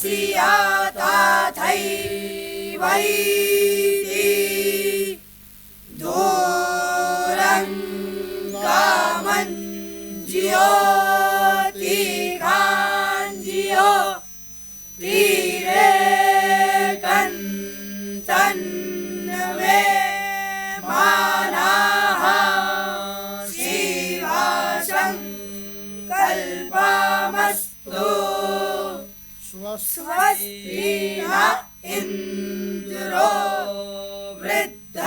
तथैवैति दूरं कामञ्ज्योतिकाञ्ज्यो तीरे कन्तन्मे मानाः शिवसङ्कल्पमस्तु स्वस्ति न इन्द्रो वृद्धश्रवाः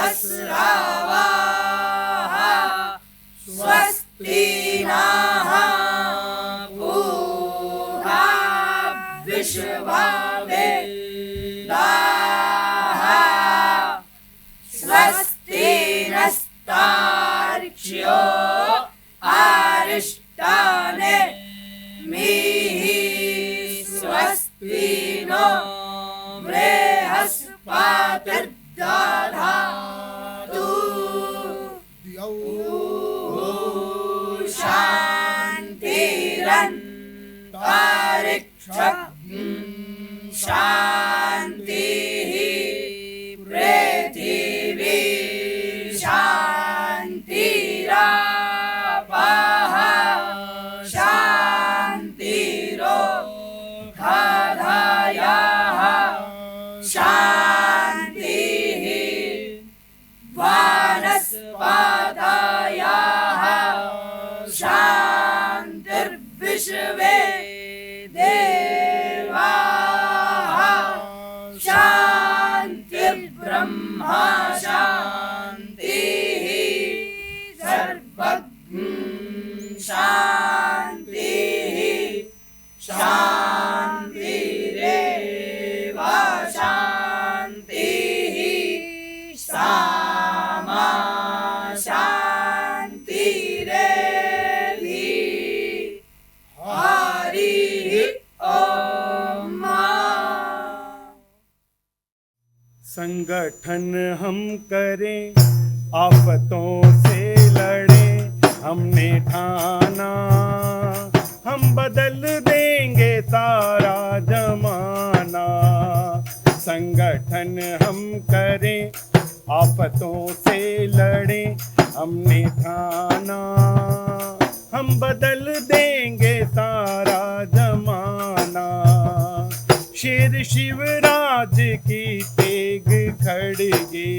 स्वस्ति नः पूषा विश्ववेदाः स्वस्ति नस्तार्क्ष्यो अरिष्टाने स्वस्ति नो बृहस्पतिर्दधातु शान्तिरन्तरिक्षं शान्तिः पृथिवी शान्तिरापः शान्तिरोषधयः शान्तिः वनस्पतयः शान्तिर्विश्वे देवाः शान्तिर्ब्रह्मा शान्तिः सर्वज्ञ शान्तिः शान्तिरेव शान्तिः सामा शान्तिरेधि हरिः ओम। संगठन हम करें आफतों से लड़ें हमने ठाना हम बदल देंगे सारा जमाना। संगठन हम करें आफतों से लड़ें हमने ठाना हम बदल देंगे सारा जमाना। शेर शिवराज की तेग खड़गे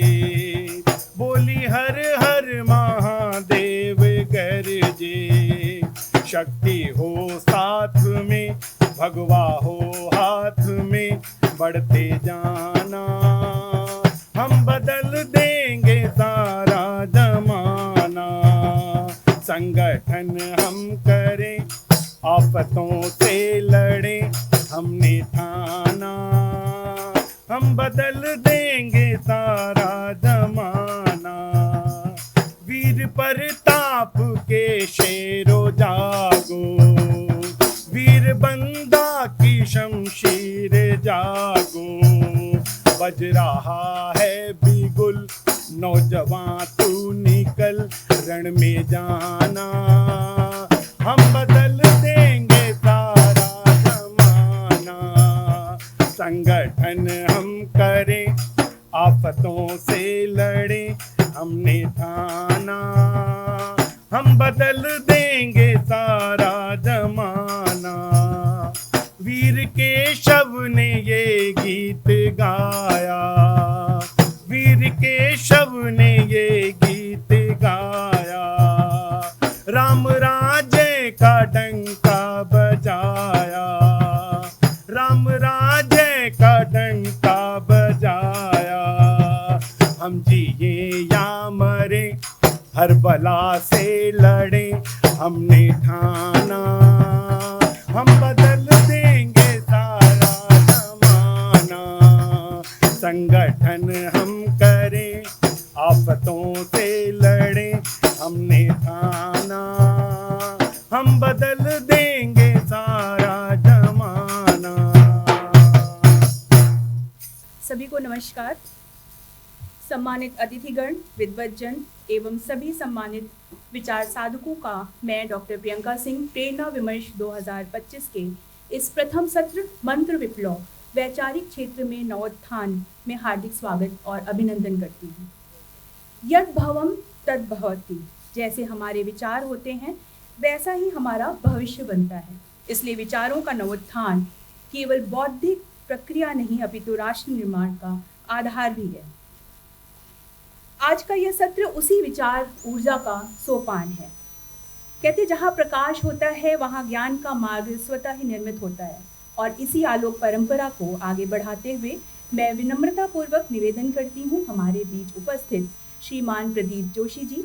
बोली हर हर महादेव गरजे। शक्ति हो साथ में भगवा हो हाथ में बढ़ते जाना हम बदल देंगे सारा जमाना। संगठन हम करें आफतों से लड़ें हमने ठाना हम बदल देंगे सारा जमाना। वीर प्रताप के शेरो जागो वीर बंदा की शमशीर जागो। बज रहा है बिगुल नौजवान तू निकल रण में जाना हम बदल देंगे सारा जमाना। संगठन हम करें आफतों से लड़ें हमने ठाना हम बदल देंगे सारा जमाना। वीर केशव ने ये गीत गाया वीर केशव ने ये गीत गाया। राम राज्य का डंका बजाया राम राज्य का डंका बजाया। हम जिए या मरे हर बला से लड़े हमने ठाना हम बदल देंगे सारा जमाना। संगठन हम करें आफतों से लड़े हमने ठाना हम बदल देंगे सारा जमाना। सभी को नमस्कार। सम्मानित अतिथिगण, विद्वज्जन एवं सभी सम्मानित विचार साधकों का मैं डॉक्टर प्रियंका सिंह प्रेरणा विमर्श 2025 के इस प्रथम सत्र मंत्र विप्लव वैचारिक क्षेत्र में नवोत्थान में हार्दिक स्वागत और अभिनंदन करती हूँ। यद भवम तद भवति, जैसे हमारे विचार होते हैं वैसा ही हमारा भविष्य बनता है। इसलिए विचारों का नवोत्थान केवल बौद्धिक प्रक्रिया नहीं अपितु राष्ट्र निर्माण का आधार भी है। आज का यह सत्र उसी विचार ऊर्जा का सोपान है। कहते जहाँ प्रकाश होता है वहाँ ज्ञान का मार्ग स्वतः ही निर्मित होता है, और इसी आलोक परंपरा को आगे बढ़ाते हुए मैं विनम्रतापूर्वक निवेदन करती हूँ हमारे बीच उपस्थित श्रीमान प्रदीप जोशी जी,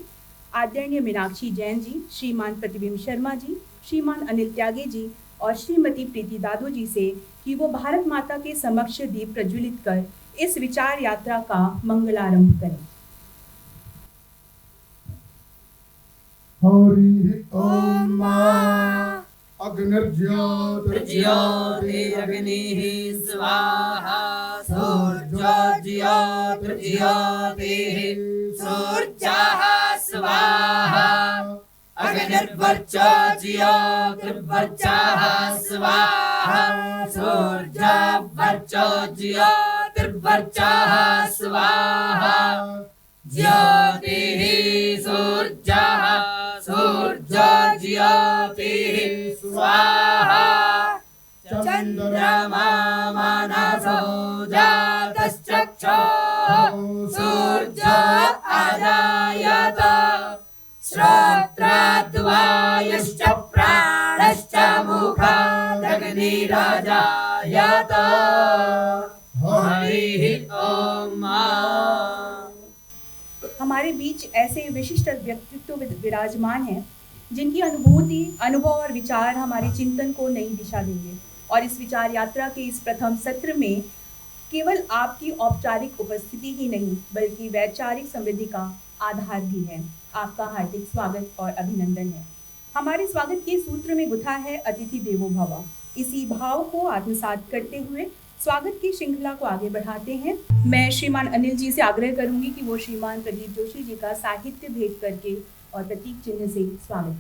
आदरणीय मीनाक्षी जैन जी, श्रीमान प्रतिबिंब शर्मा जी, श्रीमान अनिल त्यागी जी और श्रीमती प्रीति दादू जी से कि वो भारत माता के समक्ष दीप प्रज्वलित कर इस विचार यात्रा का मंगलारंभ करें। हरि ॐ अग्निर्ज्योतिर्ज्योतिरग्निः स्वाहा सूर्योज्योतिर्ज्योतिः सूर्यः स्वाहा अग्निर्वर्चोज्योतिर्वर्चः स्वाहा सूर्यवर्चोज्योतिर्वर्चः स्वाहा ज्योतिः सूर्यः सूर्यज्योतिः स्वाहा चन्द्रमा मनसो जातश्चक्षुः सूर्य अजायत श्रोत्रद्वायुश्च प्राणश्च मुखादग्निरजायत हरिः ॐ। हमारे बीच ऐसे विशिष्ट व्यक्तित्व विराजमान हैं जिनकी अनुभूति, अनुभव और विचार हमारे चिंतन को नई दिशा देंगे। और इस विचार यात्रा के इस प्रथम सत्र में केवल आपकी औपचारिक उपस्थिति ही नहीं बल्कि वैचारिक समृद्धि का आधार भी है। आपका हार्दिक स्वागत और अभिनंदन है। हमारे स्वागत के सूत्र में गुथा है अतिथि देवो भव। इसी भाव को आत्मसात करते हुए स्वागत की श्रृंखला को आगे बढ़ाते हैं। मैं श्रीमान अनिल जी से आग्रह करूंगी कि वो श्रीमान प्रदीप जोशी जी का साहित्य भेंट करके और प्रतीक चिन्ह से स्वागत।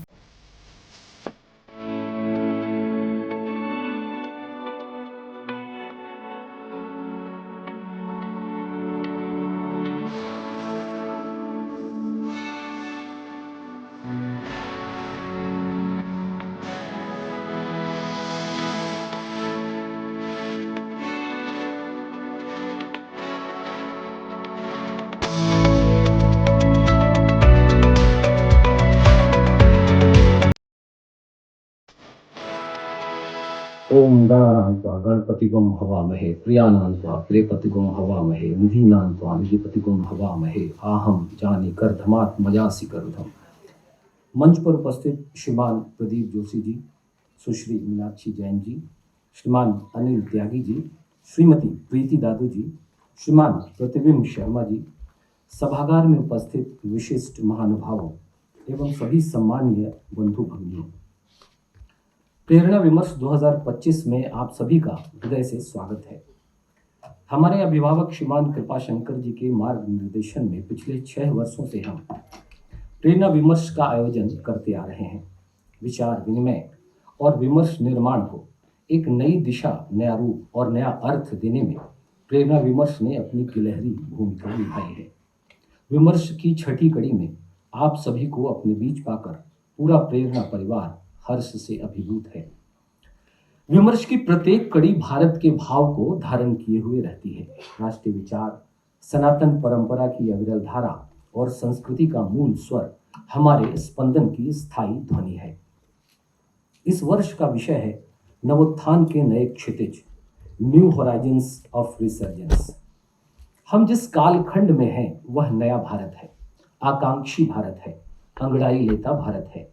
ओम गणानां गणपतिगुं हवामहे प्रियानां प्रियपतिगुं हवामहे निधीनां निधिपतिगुं हवामहे आहम जानी कर्धमात् मयासि कर्धम। मंच पर उपस्थित श्रीमान प्रदीप जोशी जी, सुश्री मीनाक्षी जैन जी, श्रीमान अनिल त्यागी जी, श्रीमती प्रीति दादू जी, श्रीमान प्रतिबिंब शर्मा जी, सभागार में उपस्थित विशिष्ट महानुभावों एवं सभी सम्मानीय बंधु भगिनियों, प्रेरणा विमर्श 2025 में आप सभी का हृदय से स्वागत है। हमारे अभिभावक श्रीमान कृपाशंकर जी के मार्ग निर्देशन में पिछले 6 वर्षों से हम प्रेरणा विमर्श का आयोजन करते आ रहे हैं। विचार विनिमय और विमर्श निर्माण को एक नई दिशा, नया रूप और नया अर्थ देने में प्रेरणा विमर्श ने अपनी गिलहरी भूमिका निभाई है। विमर्श की छठी कड़ी में आप सभी को अपने बीच पाकर पूरा प्रेरणा परिवार हर्ष से अभिभूत है। विमर्श की प्रत्येक कड़ी भारत के भाव को धारण किए हुए रहती है। राष्ट्रीय विचार, सनातन परंपरा की अविरल धारा और संस्कृति का मूल स्वर हमारे स्पंदन की स्थायी ध्वनि है। इस वर्ष का विषय है नवोत्थान के नए क्षितिज, न्यू होराइजन्स ऑफ रिसर्जेंस। हम जिस कालखंड में हैं वह नया भारत है, आकांक्षी भारत है, अंगड़ाई लेता भारत है।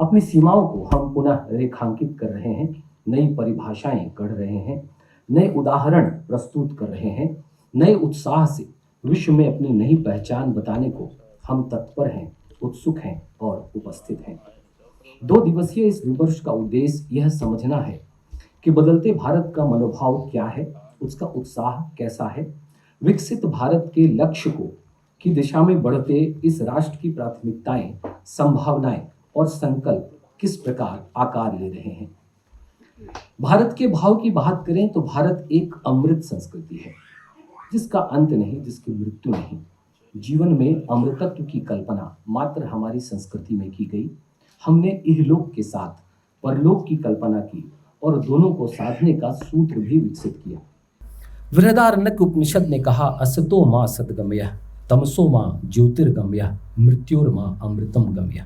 अपनी सीमाओं को हम पुनः रेखांकित कर रहे हैं, नई परिभाषाएं गढ़ रहे हैं, नए उदाहरण प्रस्तुत कर रहे हैं, नए उत्साह से विश्व में अपनी नई पहचान बताने को हम तत्पर हैं, उत्सुक हैं और उपस्थित हैं। 2 दिवसीय इस विमर्श का उद्देश्य यह समझना है कि बदलते भारत का मनोभाव क्या है, उसका उत्साह कैसा है, विकसित भारत के लक्ष्य को की दिशा में बढ़ते इस राष्ट्र की प्राथमिकताएं, संभावनाएं और संकल्प किस प्रकार आकार ले रहे हैं। भारत के भाव की बात करें तो भारत एक अमृत संस्कृति है, जिसका अंत नहीं, जिसकी मृत्यु नहीं। जीवन में अमृतत्व की कल्पना मात्र हमारी संस्कृति में की गई। हमने इहलोक के साथ परलोक की कल्पना की और दोनों को साधने का सूत्र भी विकसित किया। बृहदारण्यक उपनिषद ने कहा, असतो मां सद्गमयः तमसो मां ज्योतिर्गमयः मृत्योर्मां अमृतम गमयः।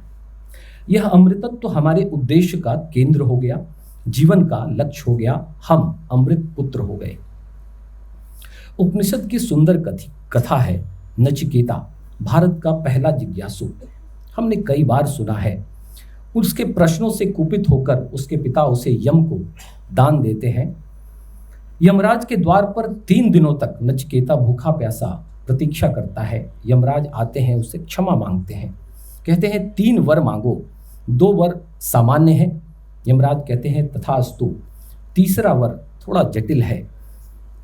यह अमृतत्व तो हमारे उद्देश्य का केंद्र हो गया, जीवन का लक्ष्य हो गया, हम अमृत पुत्र हो गए। उपनिषद की सुंदर कथा है नचिकेता, भारत का पहला जिज्ञासु। हमने कई बार सुना है। उसके प्रश्नों से कुपित होकर उसके पिता उसे यम को दान देते हैं। यमराज के द्वार पर 3 दिनों तक नचिकेता भूखा प्यासा प्रतीक्षा करता है। यमराज आते हैं, उससे क्षमा मांगते हैं, कहते हैं 3 वर मांगो, 2 वर सामान्य है। यमराज कहते हैं तथास्तु। तीसरा वर थोड़ा जटिल है।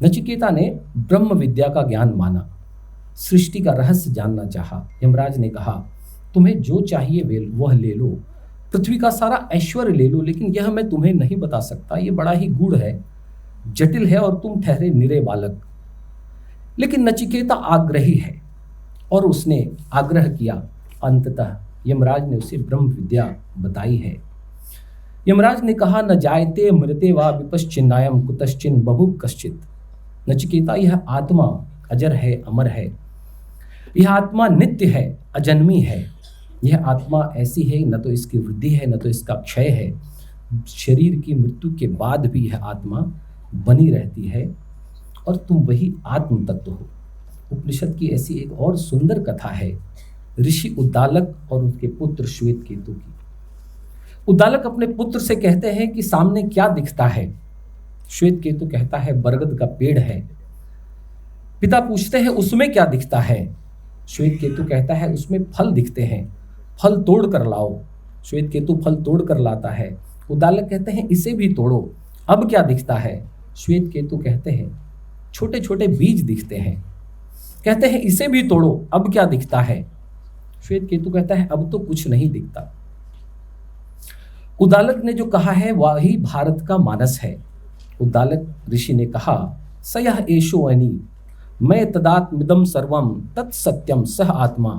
नचिकेता ने ब्रह्म विद्या का ज्ञान माना, सृष्टि का रहस्य जानना चाहा। यमराज ने कहा, तुम्हें जो चाहिए वह ले लो, पृथ्वी का सारा ऐश्वर्य ले लो, लेकिन यह मैं तुम्हें नहीं बता सकता, ये बड़ा ही गूढ़ है, जटिल है और तुम ठहरे निरे बालक। लेकिन नचिकेता आग्रही है और उसने आग्रह किया। अंततः यमराज ने उसे ब्रह्म विद्या बताई है। यमराज ने कहा, न जायते मृते वा विपश्चिन्नायम कुतश्चिन बभुव कश्चित। नचिकेता, यह आत्मा अजर है, अमर है। यह आत्मा नित्य है, अजन्मी है। यह आत्मा ऐसी है, न तो इसकी वृद्धि है, न तो इसका क्षय है। शरीर की मृत्यु के बाद भी यह आत्मा बनी रहती है और तुम वही आत्म तत्व हो। उपनिषद की ऐसी एक और सुंदर कथा है ऋषि उद्दालक और उनके पुत्र श्वेत केतु की। उद्दालक अपने पुत्र से कहते हैं कि सामने क्या दिखता है। श्वेत केतु कहता है बरगद का पेड़ है। पिता पूछते हैं उसमें क्या दिखता है। श्वेत केतु कहता है उसमें फल दिखते हैं, फल तोड़ कर लाओ। श्वेत केतु फल तोड़ कर लाता है। उद्दालक कहते हैं इसे भी तोड़ो, अब क्या दिखता है। श्वेत केतु कहते हैं छोटे छोटे बीज दिखते हैं। कहते हैं इसे भी तोड़ो, अब क्या दिखता है। श्वेत केतु कहता है अब तो कुछ नहीं दिखता। उद्दालक ने जो कहा है वही भारत का मानस है। उद्दालक ऋषि ने कहा, सयः एषो अनि मैं तदात्मिदम सर्वम तत्सत्यम सह आत्मा।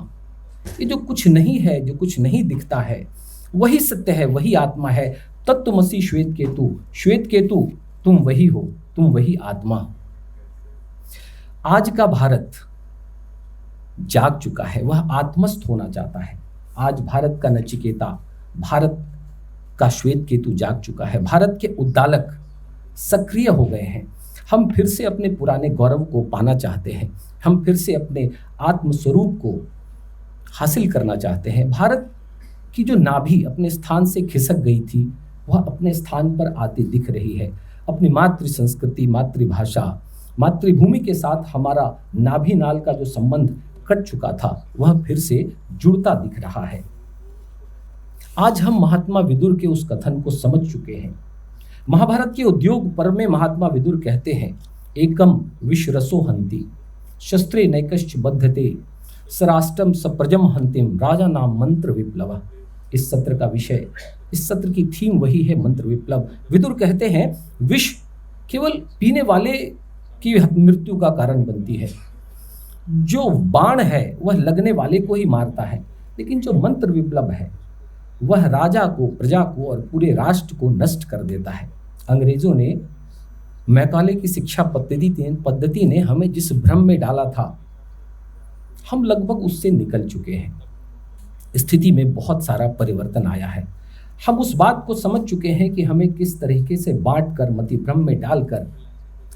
ये जो कुछ नहीं है, जो कुछ नहीं दिखता है, वही सत्य है, वही आत्मा है। तत्त्वमसि श्वेत केतु, श्वेत केतु तुम वही हो, तुम वही आत्मा हो। आज का भारत जाग चुका है, वह आत्मस्थ होना चाहता है। आज भारत का नचिकेता, भारत का श्वेत केतु जाग चुका है। भारत के उद्दालक सक्रिय हो गए हैं। हम फिर से अपने पुराने गौरव को पाना चाहते हैं। हम फिर से अपने आत्म स्वरूप को हासिल करना चाहते हैं। भारत की जो नाभि अपने स्थान से खिसक गई थी, वह अपने स्थान पर आती दिख रही है। अपनी मातृ संस्कृति, मातृभाषा, मातृभूमि के साथ हमारा नाभि नाल का जो संबंध कट चुका था, वह फिर से जुड़ता दिख रहा है। आज हम महात्मा विदुर के उस कथन को समझ चुके हैं। महाभारत के उद्योग पर्व में महात्मा विदुर कहते हैं, एकम विश्वरसो हंति शस्त्रे नैकश्च बद्धते सराष्ट्रम सप्रजम हंतिम राजा नाम मंत्र विप्लव। इस सत्र का विषय, इस सत्र की थीम वही है, मंत्र विप्लव। विदुर कहते हैं विष केवल पीने वाले की मृत्यु का कारण बनती है। जो बाण है वह लगने वाले को ही मारता है, लेकिन जो मंत्र विप्लव है वह राजा को, प्रजा को और पूरे राष्ट्र को नष्ट कर देता है। अंग्रेजों ने, मैकाले की शिक्षा पद्धति ने हमें जिस भ्रम में डाला था, हम लगभग उससे निकल चुके हैं। स्थिति में बहुत सारा परिवर्तन आया है। हम उस बात को समझ चुके हैं कि हमें किस तरीके से बांट कर, मति भ्रम में डालकर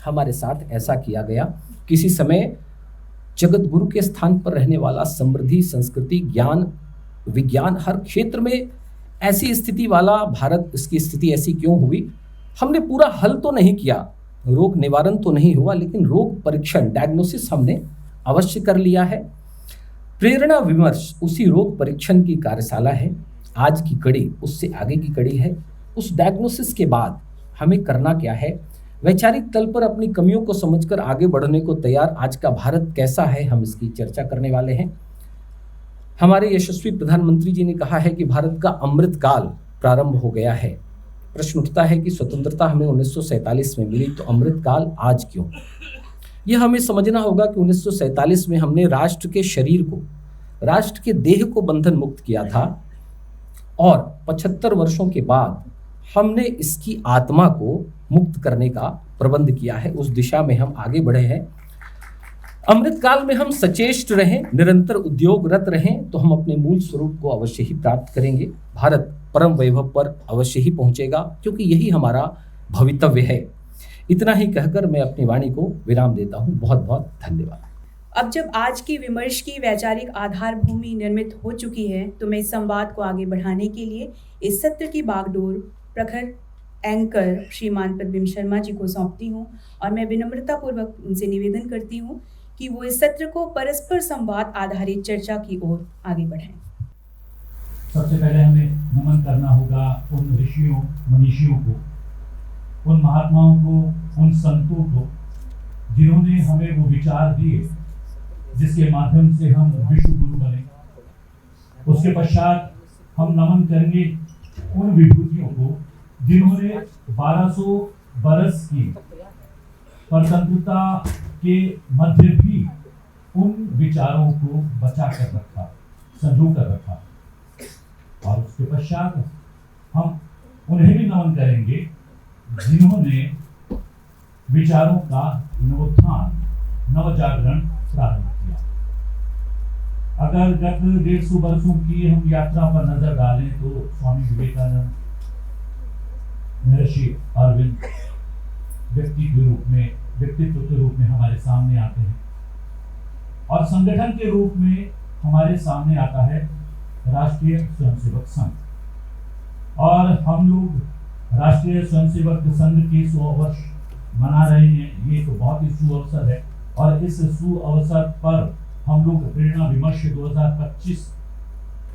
हमारे साथ ऐसा किया गया। किसी समय जगत गुरु के स्थान पर रहने वाला समृद्धि, संस्कृति, ज्ञान, विज्ञान, हर क्षेत्र में ऐसी स्थिति वाला भारत, इसकी स्थिति ऐसी क्यों हुई? हमने पूरा हल तो नहीं किया, रोग निवारण तो नहीं हुआ, लेकिन रोग परीक्षण, डायग्नोसिस हमने अवश्य कर लिया है। प्रेरणा विमर्श उसी रोग परीक्षण की कार्यशाला है। आज की कड़ी उससे आगे की कड़ी है। उस डायग्नोसिस के बाद हमें करना क्या है? वैचारिक तल पर अपनी कमियों को समझकर आगे बढ़ने को तैयार आज का भारत कैसा है, हम इसकी चर्चा करने वाले हैं। हमारे यशस्वी प्रधानमंत्री जी ने कहा है कि भारत का अमृत काल प्रारंभ हो गया है प्रश्न उठता है कि स्वतंत्रता हमें 1947 में मिली, तो अमृतकाल आज क्यों? यह हमें समझना होगा कि 1947 में हमने राष्ट्र के शरीर को, राष्ट्र के देह को बंधन मुक्त किया था और 75 वर्षों के बाद हमने इसकी आत्मा को मुक्त करने का प्रबंध किया है। उस दिशा में हम आगे बढ़े हैं। अमृतकाल में हम सचेष्ट रहें, निरंतर उद्योगरत रहें, तो हम अपने मूल स्वरूप को अवश्य ही प्राप्त करेंगे। भारत परम वैभव पर अवश्य ही पहुंचेगा, क्योंकि यही हमारा भवितव्य है। इतना ही कहकर मैं अपनी वाणी को विराम देता हूं। बहुत बहुत धन्यवाद। अब जब आज की विमर्श की वैचारिक आधार भूमि निर्मित हो चुकी है, तो मैं इस संवाद को आगे बढ़ाने के लिए इस सत्र की बागडोर प्रखर एंकर श्रीमान प्रद्युम्न शर्मा जी को सौंपती हूँ और मैं विनम्रतापूर्वक उनसे निवेदन करती हूँ कि वो इस सत्र को परस्पर संवाद आधारित चर्चा की ओर आगे बढ़ाएं। सबसे पहले हमें नमन करना होगा उन ऋषियों मनीषियों को, उन महात्माओं को, उन संतों को जिन्होंने हमें वो विचार दिए जिसके माध्यम से हम विश्व गुरु बने। उसके पश्चात हम नमन करेंगे उन विभूतियों को जिन्होंने 1200 बरस की स्वतंत्रता के मध्य भी उन विचारों को बचा कर रखा, संजो कर रखा। और उसके पश्चात हम उन्हें भी नमन करेंगे जिन्होंने विचारों का नवोत्थान, नवजागरण प्रारंभ किया। अगर गत 150 वर्षों की हम यात्रा पर नजर डालें तो स्वामी विवेकानंद, महर्षि अरविंद व्यक्तित्व के रूप में हमारे सामने आते हैं और संगठन के रूप में हमारे सामने आता है राष्ट्रीय स्वयंसेवक संघ। और हम लोग राष्ट्रीय स्वयंसेवक संघ के 100 वर्ष मना रहे हैं। ये तो बहुत ही सुअवसर है और इस सुअवसर पर हम लोग प्रेरणा विमर्श 2025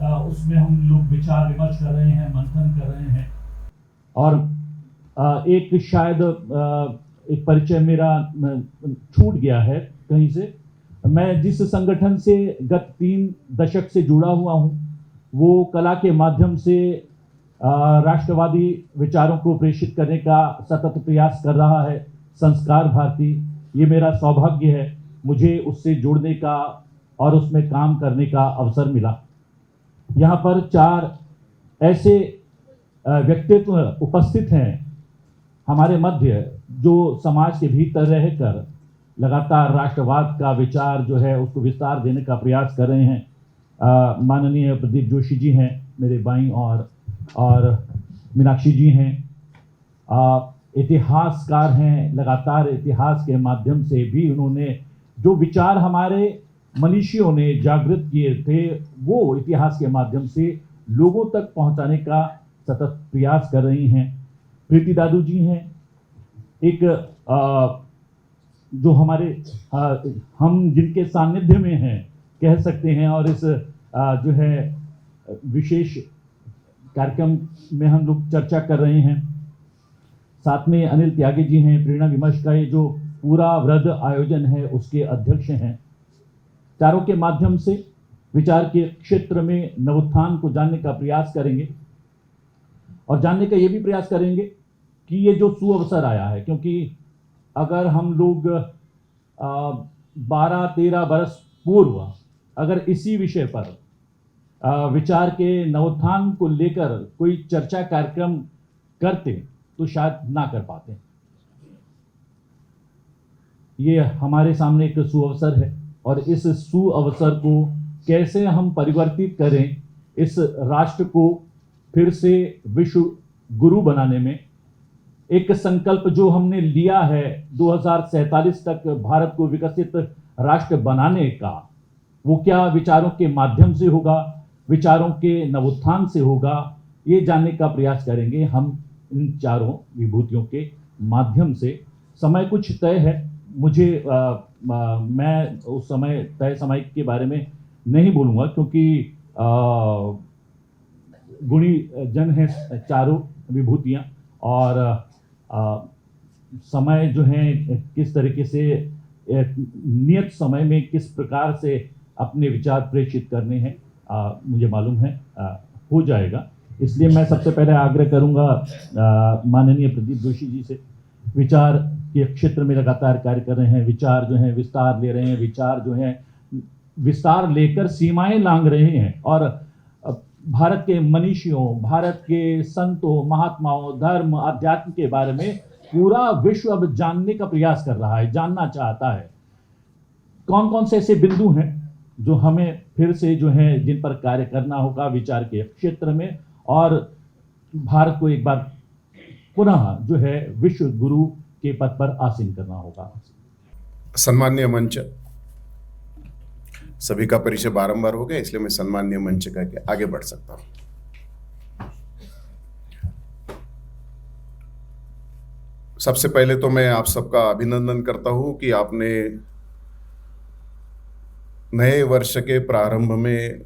उसमें हम लोग विचार विमर्श कर रहे हैं, मंथन कर रहे हैं। और एक शायद एक परिचय मेरा छूट गया है कहीं से। मैं जिस संगठन से गत 3 दशक से जुड़ा हुआ हूँ वो कला के माध्यम से राष्ट्रवादी विचारों को प्रेषित करने का सतत प्रयास कर रहा है संस्कार भारती। ये मेरा सौभाग्य है, मुझे उससे जुड़ने का और उसमें काम करने का अवसर मिला। यहाँ पर 4 ऐसे व्यक्तित्व उपस्थित हैं हमारे मध्य जो समाज के भीतर रहकर लगातार राष्ट्रवाद का विचार जो है उसको विस्तार देने का प्रयास कर रहे हैं। माननीय प्रदीप जोशी जी हैं मेरे बाईं और मीनाक्षी जी हैं, इतिहासकार हैं। लगातार इतिहास के माध्यम से भी उन्होंने जो विचार हमारे मनीषियों ने जागृत किए थे वो इतिहास के माध्यम से लोगों तक पहुंचाने का सतत प्रयास कर रही हैं। प्रीति दादू जी हैं, एक जो हमारे हम जिनके सानिध्य में हैं कह सकते हैं और इस जो है विशेष कार्यक्रम में हम लोग चर्चा कर रहे हैं। साथ में अनिल त्यागी जी हैं, प्रेरणा विमर्श का ये जो पूरा वृहद आयोजन है उसके अध्यक्ष हैं। चारों के माध्यम से विचार के क्षेत्र में नवोत्थान को जानने का प्रयास करेंगे और जानने का ये भी प्रयास करेंगे कि ये जो सुअवसर आया है, क्योंकि अगर हम लोग 12-13 बरस पूर्व अगर इसी विषय पर विचार के नवोत्थान को लेकर कोई चर्चा कार्यक्रम करते तो शायद ना कर पाते। ये हमारे सामने एक सुअवसर है और इस सुअवसर को कैसे हम परिवर्तित करें, इस राष्ट्र को फिर से विश्व गुरु बनाने में एक संकल्प जो हमने लिया है 2047 तक भारत को विकसित राष्ट्र बनाने का, वो क्या विचारों के माध्यम से होगा, विचारों के नवोत्थान से होगा, ये जानने का प्रयास करेंगे हम इन चारों विभूतियों के माध्यम से। समय कुछ तय है, मुझे मैं उस तय समय के बारे में नहीं बोलूँगा क्योंकि गुणी जन हैं चारों विभूतियाँ और समय जो है किस तरीके से नियत समय में किस प्रकार से अपने विचार प्रेषित करने हैं मुझे मालूम है हो जाएगा। इसलिए मैं सबसे पहले आग्रह करूंगा माननीय प्रदीप जोशी जी से, विचार के क्षेत्र में लगातार कार्य कर रहे हैं, विचार जो हैं विस्तार ले रहे हैं, विचार जो हैं विस्तार लेकर सीमाएं लांघ रहे हैं और भारत के मनीषियों, भारत के संतों, महात्माओं, धर्म, अध्यात्म के बारे में पूरा विश्व अब जानने का प्रयास कर रहा है, जानना चाहता है। कौन कौन से ऐसे बिंदु हैं जो हमें फिर से जो है जिन पर कार्य करना होगा विचार के क्षेत्र में, और भारत को एक बार पुनः जो है विश्व गुरु के पद पर आसीन करना होगा। सम्मान्य मंच, सभी का परिचय बारंबार हो गया, इसलिए मैं सम्मान्य मंच कह के आगे बढ़ सकता हूं। सबसे पहले तो मैं आप सबका अभिनंदन करता हूं कि आपने नए वर्ष के प्रारंभ में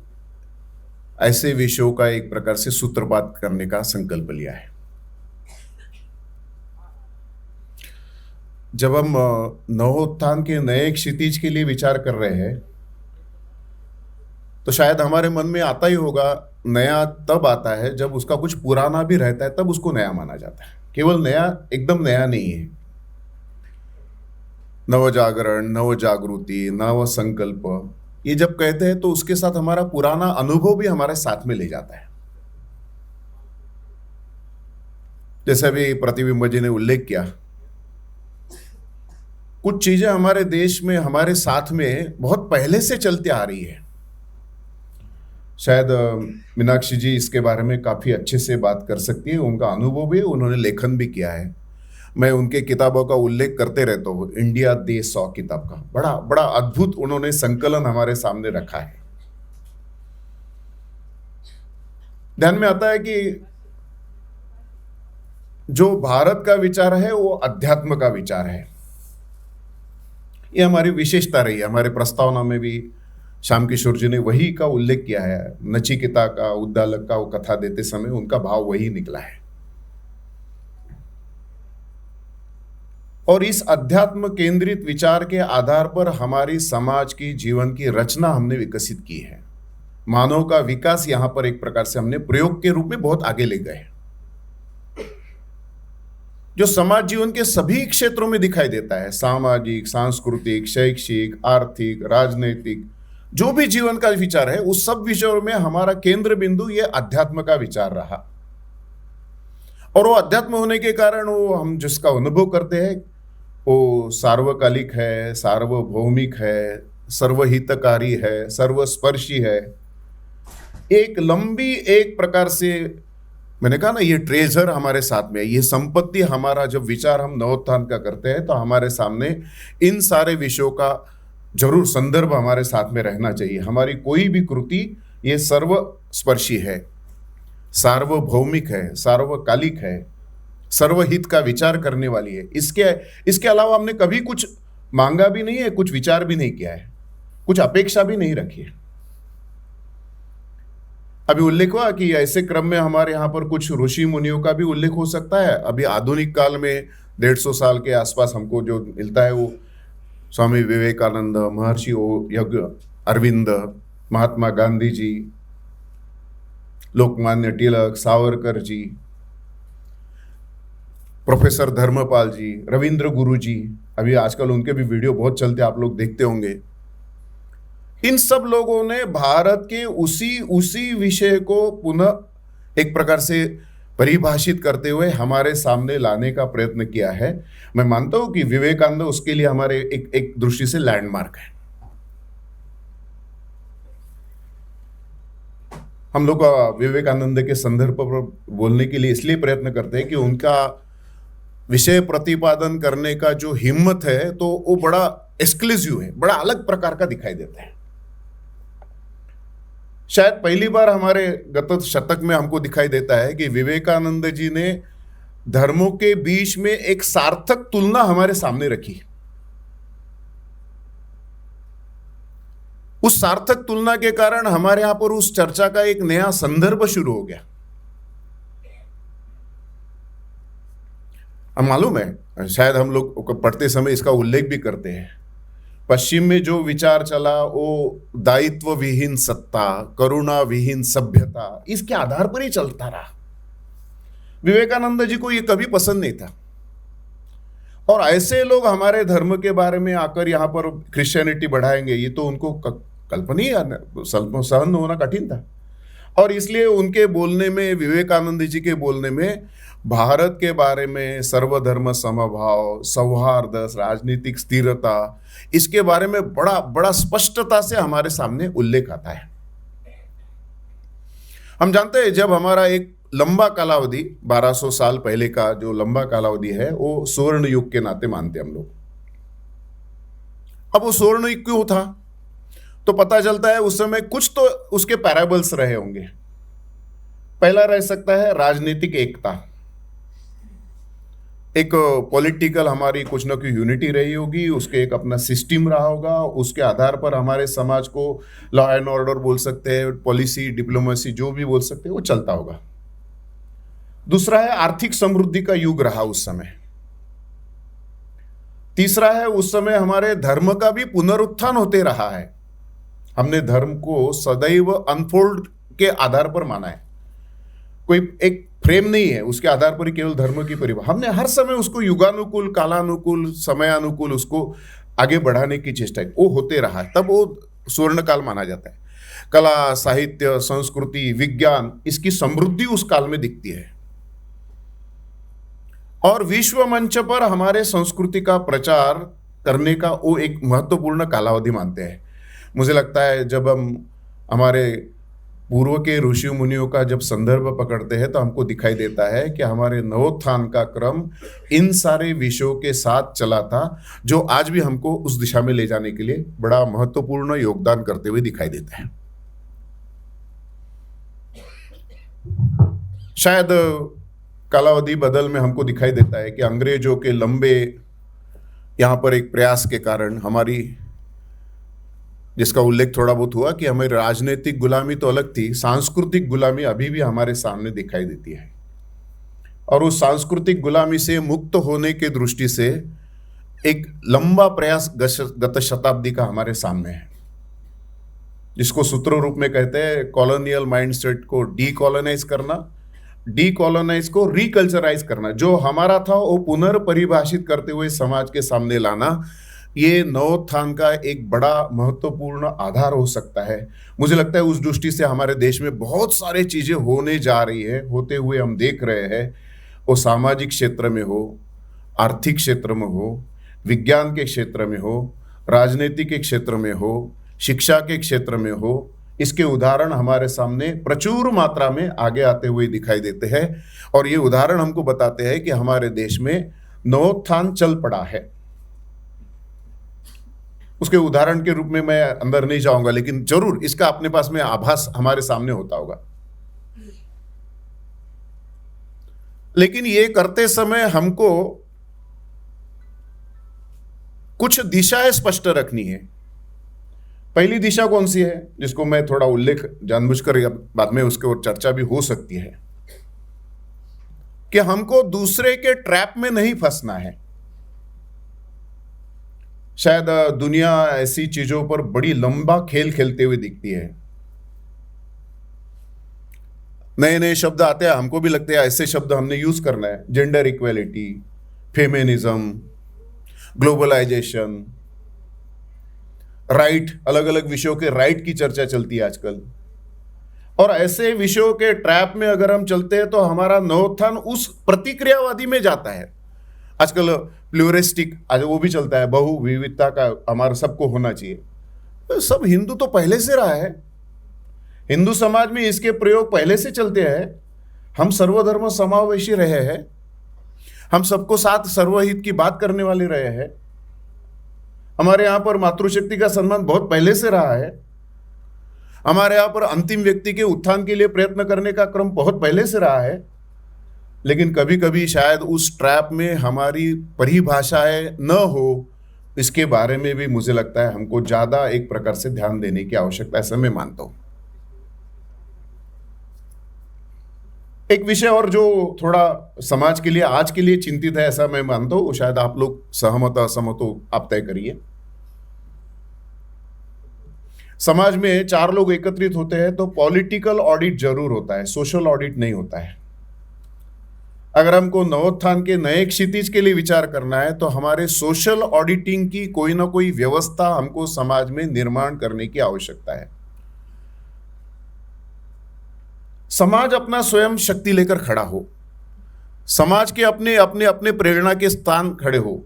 ऐसे विषयों का एक प्रकार से सूत्रपात करने का संकल्प लिया है। जब हम नवोत्थान के नए क्षितिज के लिए विचार कर रहे हैं तो शायद हमारे मन में आता ही होगा, नया तब आता है जब उसका कुछ पुराना भी रहता है, तब उसको नया माना जाता है। केवल नया एकदम नया नहीं है। नव जागरण, नव जागृति, नव संकल्प, ये जब कहते हैं तो उसके साथ हमारा पुराना अनुभव भी हमारे साथ में ले जाता है। जैसे अभी प्रतिबिंब जी ने उल्लेख किया, कुछ चीजें हमारे देश में हमारे साथ में बहुत पहले से चलती आ रही है। शायद मीनाक्षी जी इसके बारे में काफी अच्छे से बात कर सकती है, उनका अनुभव भी, उन्होंने लेखन भी किया है। मैं उनके किताबों का उल्लेख करते रहता हूँ। इंडिया दे 100 किताब का बड़ा बड़ा अद्भुत उन्होंने संकलन हमारे सामने रखा है। ध्यान में आता है कि जो भारत का विचार है वो अध्यात्म का विचार है। ये हमारी विशेषता रही है। हमारे प्रस्तावना में भी श्याम किशोर जी ने वही का उल्लेख किया है। नचिकेता का, उद्दालक का वो कथा देते समय उनका भाव वही निकला है। और इस अध्यात्म केंद्रित विचार के आधार पर हमारी समाज की जीवन की रचना हमने विकसित की है। मानव का विकास यहां पर एक प्रकार से हमने प्रयोग के रूप में बहुत आगे ले गए, जो समाज जीवन के सभी क्षेत्रों में दिखाई देता है। सामाजिक, सांस्कृतिक, शैक्षिक, आर्थिक, राजनीतिक, जो भी जीवन का विचार है उस सब विषयों में हमारा केंद्र बिंदु ये अध्यात्म का विचार रहा। और वो अध्यात्म होने के कारण वो हम जिसका अनुभव करते हैं वो सार्वकालिक है, सार्वभौमिक है, सर्वहितकारी है, सर्वस्पर्शी है। एक लंबी, एक प्रकार से मैंने कहा ना, ये ट्रेजर हमारे साथ में, ये संपत्ति हमारा, जब विचार हम नवोत्थान का करते हैं तो हमारे सामने इन सारे विषयों का जरूर संदर्भ हमारे साथ में रहना चाहिए। हमारी कोई भी कृति ये सर्वस्पर्शी है, सार्वभौमिक है, सार्वकालिक है, सर्वहित का विचार करने वाली है। इसके अलावा हमने कभी कुछ मांगा भी नहीं है, कुछ विचार भी नहीं किया है, कुछ अपेक्षा भी नहीं रखी है। अभी उल्लेख हुआ कि ऐसे क्रम में हमारे यहाँ पर कुछ ऋषि मुनियों का भी उल्लेख हो सकता है। अभी आधुनिक काल में 150 साल के आसपास हमको जो मिलता है वो स्वामी विवेकानंद, महर्षि यज्ञ अरविंद, महात्मा गांधी जी, लोकमान्य तिलक, सावरकर जी, प्रोफेसर धर्मपाल जी, रविंद्र गुरु जी, अभी आजकल उनके भी वीडियो बहुत चलते, आप लोग देखते होंगे। इन सब लोगों ने भारत के उसी विषय को पुनः एक प्रकार से परिभाषित करते हुए हमारे सामने लाने का प्रयत्न किया है। मैं मानता हूं कि विवेकानंद उसके लिए हमारे एक दृष्टि से लैंडमार्क है। हम लोग विवेकानंद के संदर्भ पर बोलने के लिए इसलिए प्रयत्न करते हैं कि उनका विषय प्रतिपादन करने का जो हिम्मत है तो वो बड़ा एक्सक्लूसिव है, बड़ा अलग प्रकार का दिखाई देता है। शायद पहली बार हमारे गत शतक में हमको दिखाई देता है कि विवेकानंद जी ने धर्मों के बीच में एक सार्थक तुलना हमारे सामने रखी। उस सार्थक तुलना के कारण हमारे यहां पर उस चर्चा का एक नया संदर्भ शुरू हो गया। अब मालूम है, शायद हम लोग पढ़ते समय इसका उल्लेख भी करते हैं, पश्चिम में जो विचार चला वो दायित्व विहीन सत्ता, करुणा विहीन सभ्यता, इसके आधार पर ही चलता रहा। विवेकानंद जी को ये कभी पसंद नहीं था। और ऐसे लोग हमारे धर्म के बारे में आकर यहाँ पर क्रिश्चियनिटी बढ़ाएंगे, ये तो उनको कल्पनीय सहन होना कठिन था। और इसलिए उनके बोलने में, विवेकानंद जी के बोलने में भारत के बारे में सर्वधर्म समभाव, सौहार्द, राजनीतिक स्थिरता, इसके बारे में बड़ा बड़ा स्पष्टता से हमारे सामने उल्लेख आता है। हम जानते हैं जब हमारा एक लंबा कालावधि 1200 साल पहले का जो लंबा कालावधि है वो स्वर्ण युग के नाते मानते हम लोग। अब वो स्वर्ण युग क्यों था तो पता चलता है उस समय कुछ तो उसके पैराबल्स रहे होंगे। पहला रह सकता है राजनीतिक एकता, एक पॉलिटिकल हमारी कुछ ना कुछ यूनिटी रही होगी, उसके एक अपना सिस्टम रहा होगा, उसके आधार पर हमारे समाज को लॉ एंड ऑर्डर बोल सकते हैं, पॉलिसी, डिप्लोमेसी, जो भी बोल सकते हैं वो चलता होगा। दूसरा है आर्थिक समृद्धि का युग रहा उस समय। तीसरा है उस समय हमारे धर्म का भी पुनरुत्थान होते रहा है। हमने धर्म को सदैव अनफोल्ड के आधार पर माना है, कोई एक फ्रेम नहीं है उसके आधार पर ही केवल धर्म की परिभाषा। हमने हर समय उसको युगानुकूल, कालानुकूल, समयानुकूल उसको आगे बढ़ाने की चेष्टा की, वो होते रहा है, तब वो स्वर्ण काल माना जाता है। कला, साहित्य, संस्कृति, विज्ञान, इसकी समृद्धि उस काल में दिखती है। और विश्व मंच पर हमारे संस्कृति का प्रचार करने का वो एक महत्वपूर्ण कालावधि मानते हैं। मुझे लगता है जब हम हमारे पूर्व के ऋषि मुनियों का जब संदर्भ पकड़ते हैं तो हमको दिखाई देता है कि हमारे नवोत्थान का क्रम इन सारे विषयों के साथ चला था, जो आज भी हमको उस दिशा में ले जाने के लिए बड़ा महत्वपूर्ण योगदान करते हुए दिखाई देता है। शायद कालावधि बदल में हमको दिखाई देता है कि अंग्रेजों के लंबे यहाँ पर एक प्रयास के कारण हमारी, जिसका उल्लेख थोड़ा बहुत हुआ कि हमारी राजनीतिक गुलामी तो अलग थी, सांस्कृतिक गुलामी अभी भी हमारे सामने दिखाई देती है। और उस सांस्कृतिक गुलामी से मुक्त होने की दृष्टि से एक लंबा प्रयास गत शताब्दी का हमारे सामने है, जिसको सूत्र रूप में कहते हैं कॉलोनियल माइंडसेट को डीकॉलोनाइज करना, डीकॉलोनाइज को रिकल्चराइज करना, जो हमारा था वो पुनर्परिभाषित करते हुए समाज के सामने लाना। ये नवोत्थान का एक बड़ा महत्वपूर्ण आधार हो सकता है। मुझे लगता है उस दृष्टि से हमारे देश में बहुत सारी चीजें होने जा रही है, होते हुए हम देख रहे हैं। वो सामाजिक क्षेत्र में हो, आर्थिक क्षेत्र में हो, विज्ञान के क्षेत्र में हो, राजनीति के क्षेत्र में हो, शिक्षा के क्षेत्र में हो, इसके उदाहरण हमारे सामने प्रचुर मात्रा में आगे आते हुए दिखाई देते हैं। और ये उदाहरण हमको बताते हैं कि हमारे देश में नवोत्थान चल पड़ा है। उसके उदाहरण के रूप में मैं अंदर नहीं जाऊंगा, लेकिन जरूर इसका अपने पास में आभास हमारे सामने होता होगा। लेकिन ये करते समय हमको कुछ दिशाएं स्पष्ट रखनी है। पहली दिशा कौन सी है, जिसको मैं थोड़ा उल्लेख जानबूझकर, बाद में उसके और चर्चा भी हो सकती है, कि हमको दूसरे के ट्रैप में नहीं फंसना है। शायद दुनिया ऐसी चीजों पर बड़ी लंबा खेल खेलते हुए दिखती है। नए नए शब्द आते हैं, हमको भी लगते हैं ऐसे शब्द हमने यूज करना है, gender equality, feminism, globalisation, right, अलग अलग विषयों के राइट की चर्चा चलती है आजकल। और ऐसे विषयों के ट्रैप में अगर हम चलते हैं तो हमारा नवोत्थान उस प्रतिक्रियावादी में जाता है। आजकल प्लूरिस्टिक आज वो भी चलता है, बहु विविधता का हमारा सबको होना चाहिए। तो सब हिंदू तो पहले से रहा है, हिंदू समाज में इसके प्रयोग पहले से चलते हैं। हम सर्वधर्म समावेशी रहे हैं, हम सबको साथ सर्वहित की बात करने वाले रहे हैं। हमारे यहाँ पर मातृशक्ति का सम्मान बहुत पहले से रहा है। हमारे यहाँ पर अंतिम व्यक्ति के उत्थान के लिए प्रयत्न करने का क्रम बहुत पहले से रहा है। लेकिन कभी कभी शायद उस ट्रैप में हमारी परिभाषाएं न हो, इसके बारे में भी मुझे लगता है हमको ज्यादा एक प्रकार से ध्यान देने की आवश्यकता है, ऐसा मैं मानता हूं। एक विषय और जो थोड़ा समाज के लिए आज के लिए चिंतित है, ऐसा मैं मानता हूं, शायद आप लोग सहमत असहमत हो, आप तय करिए। समाज में 4 लोग एकत्रित होते हैं तो पॉलिटिकल ऑडिट जरूर होता है, सोशल ऑडिट नहीं होता है। अगर हमको नवोत्थान के नए क्षितिज के लिए विचार करना है तो हमारे सोशल ऑडिटिंग की कोई ना कोई व्यवस्था हमको समाज में निर्माण करने की आवश्यकता है। समाज अपना स्वयं शक्ति लेकर खड़ा हो, समाज के अपने अपने अपने प्रेरणा के स्थान खड़े हो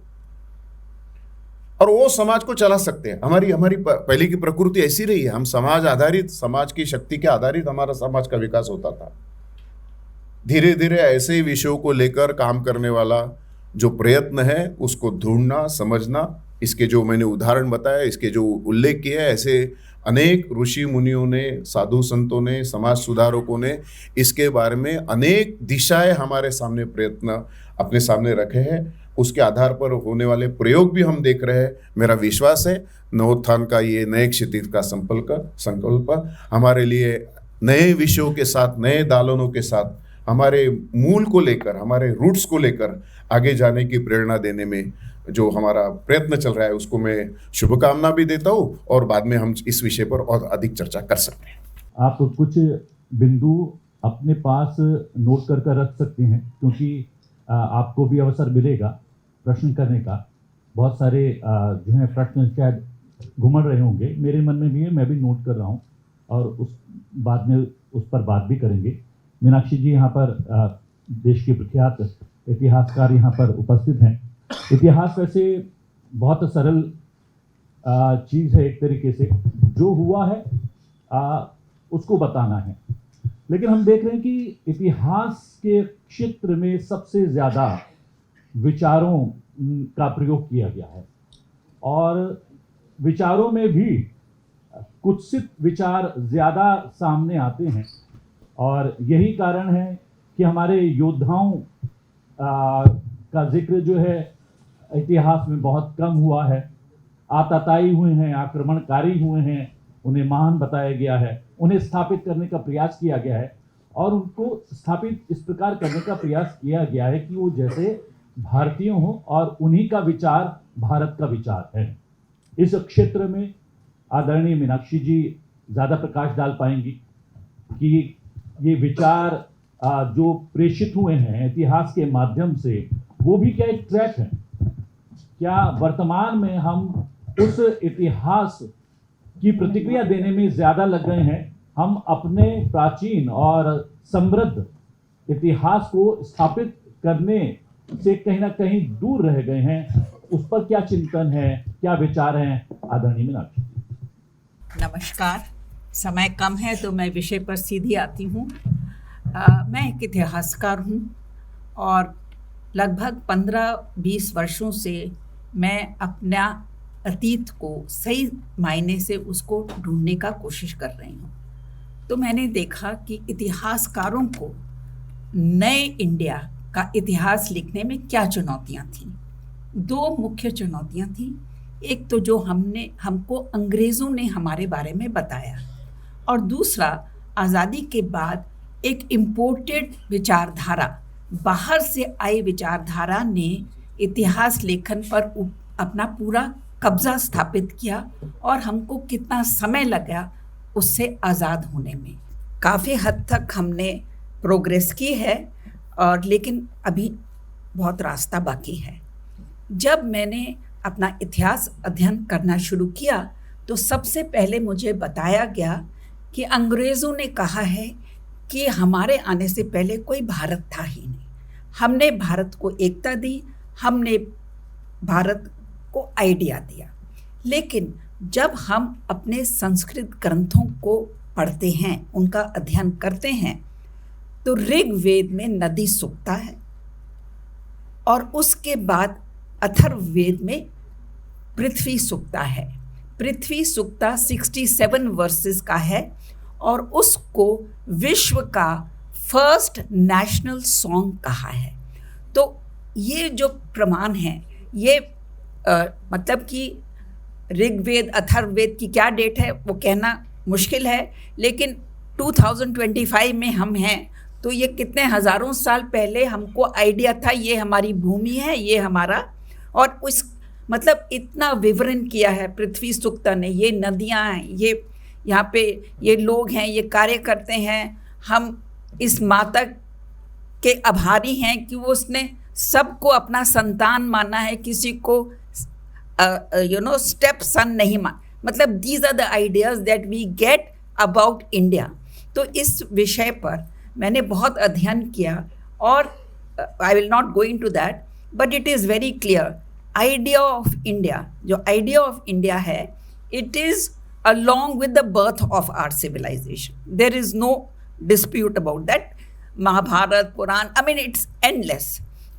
और वो समाज को चला सकते हैं। हमारी पहले की प्रकृति ऐसी रही है, हम समाज आधारित, समाज की शक्ति के आधारित हमारा समाज का विकास होता था। धीरे धीरे ऐसे ही विषयों को लेकर काम करने वाला जो प्रयत्न है उसको ढूंढना, समझना, इसके जो मैंने उदाहरण बताया, इसके जो उल्लेख किए, ऐसे अनेक ऋषि मुनियों ने, साधु संतों ने, समाज सुधारकों ने इसके बारे में अनेक दिशाएं हमारे सामने प्रयत्न अपने सामने रखे हैं। उसके आधार पर होने वाले प्रयोग भी हम देख रहे हैं। मेरा विश्वास है नवोत्थान का ये नए क्षितिज का संकल्प हमारे लिए नए विषयों के साथ, नए दालनों के साथ, हमारे मूल को लेकर, हमारे रूट्स को लेकर आगे जाने की प्रेरणा देने में जो हमारा प्रयत्न चल रहा है उसको मैं शुभकामना भी देता हूँ और बाद में हम इस विषय पर और अधिक चर्चा कर सकते हैं। आप कुछ बिंदु अपने पास नोट कर रख सकते हैं, क्योंकि आपको भी अवसर मिलेगा प्रश्न करने का। बहुत सारे जो है प्रश्न शायद घुमड़ रहे होंगे, मेरे मन में भी है, मैं भी नोट कर रहा हूँ और उस बाद में उस पर बात भी करेंगे। मीनाक्षी जी यहाँ पर देश के प्रख्यात इतिहासकार यहाँ पर उपस्थित हैं। इतिहास वैसे बहुत सरल चीज़ है, एक तरीके से जो हुआ है उसको बताना है, लेकिन हम देख रहे हैं कि इतिहास के क्षेत्र में सबसे ज़्यादा विचारों का प्रयोग किया गया है और विचारों में भी कुत्सित विचार ज़्यादा सामने आते हैं और यही कारण है कि हमारे योद्धाओं का जिक्र जो है इतिहास में बहुत कम हुआ है। आतताई हुए हैं, आक्रमणकारी हुए हैं, उन्हें महान बताया गया है, उन्हें स्थापित करने का प्रयास किया गया है और उनको स्थापित इस प्रकार करने का प्रयास किया गया है कि वो जैसे भारतीय हों और उन्हीं का विचार भारत का विचार है। इस क्षेत्र में आदरणीय मीनाक्षी जी ज़्यादा प्रकाश डाल पाएंगी कि ये विचार जो प्रेषित हुए हैं इतिहास के माध्यम से, वो भी क्या एक ट्रैप है? क्या वर्तमान में हम उस इतिहास की प्रतिक्रिया देने में ज़्यादा लग गए हैं? हम अपने प्राचीन और समृद्ध इतिहास को स्थापित करने से कहीं ना कहीं दूर रह गए हैं। उस पर क्या चिंतन है, क्या विचार हैं आदरणीय मीनाक्षी? नमस्कार। समय कम है तो मैं विषय पर सीधी आती हूँ। मैं एक इतिहासकार हूँ और लगभग 15-20 वर्षों से मैं अपना अतीत को सही मायने से उसको ढूंढने का कोशिश कर रही हूँ। तो मैंने देखा कि इतिहासकारों को नए इंडिया का इतिहास लिखने में क्या चुनौतियाँ थीं। 2 मुख्य चुनौतियाँ थीं। एक तो जो हमको अंग्रेज़ों ने हमारे बारे में बताया और दूसरा आज़ादी के बाद एक इम्पोर्टेड विचारधारा, बाहर से आई विचारधारा ने इतिहास लेखन पर अपना पूरा कब्जा स्थापित किया और हमको कितना समय लगा उससे आज़ाद होने में। काफ़ी हद तक हमने प्रोग्रेस की है और लेकिन अभी बहुत रास्ता बाकी है। जब मैंने अपना इतिहास अध्ययन करना शुरू किया तो सबसे पहले मुझे बताया गया कि अंग्रेज़ों ने कहा है कि हमारे आने से पहले कोई भारत था ही नहीं। हमने भारत को एकता दी, हमने भारत को आइडिया दिया। लेकिन जब हम अपने संस्कृत ग्रंथों को पढ़ते हैं, उनका अध्ययन करते हैं, तो ऋग्वेद में नदी सूक्ता है और उसके बाद अथर्ववेद में पृथ्वी सूक्ता है। पृथ्वी सूक्ता 67 वर्सेस का है और उसको विश्व का फर्स्ट नेशनल सॉन्ग कहा है। तो ये जो प्रमाण है, ये मतलब कि ऋग्वेद अथर्ववेद की क्या डेट है वो कहना मुश्किल है, लेकिन 2025 में हम हैं तो ये कितने हज़ारों साल पहले हमको आइडिया था ये हमारी भूमि है, ये हमारा, और उस मतलब इतना विवरण किया है पृथ्वी सूक्ता ने। ये नदियाँ हैं, ये यहाँ पे ये लोग हैं, ये कार्य करते हैं, हम इस माता के आभारी हैं कि वो उसने सबको अपना संतान माना है, किसी को स्टेप सन नहीं मान, मतलब these are the ideas that we get about India. तो इस विषय पर मैंने बहुत अध्ययन किया और I will not go into that, but it is very clear idea of India, जो आइडिया ऑफ इंडिया है, it is along with the birth of our civilization. There is no dispute about that. Mahabharata Purana, I mean it's endless.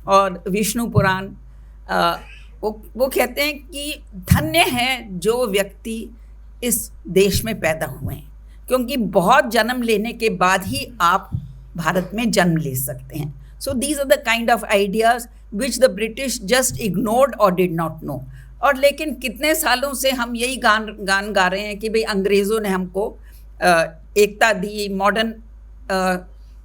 और विष्णु पुराण वो कहते हैं कि धन्य है जो व्यक्ति इस देश में पैदा हुए हैं, क्योंकि बहुत जन्म लेने के बाद ही आप भारत में जन्म ले सकते हैं। So these are the kind of ideas which the British just ignored or did not know. और लेकिन कितने सालों से हम यही गान गा रहे हैं कि भाई अंग्रेज़ों ने हमको एकता दी, मॉडर्न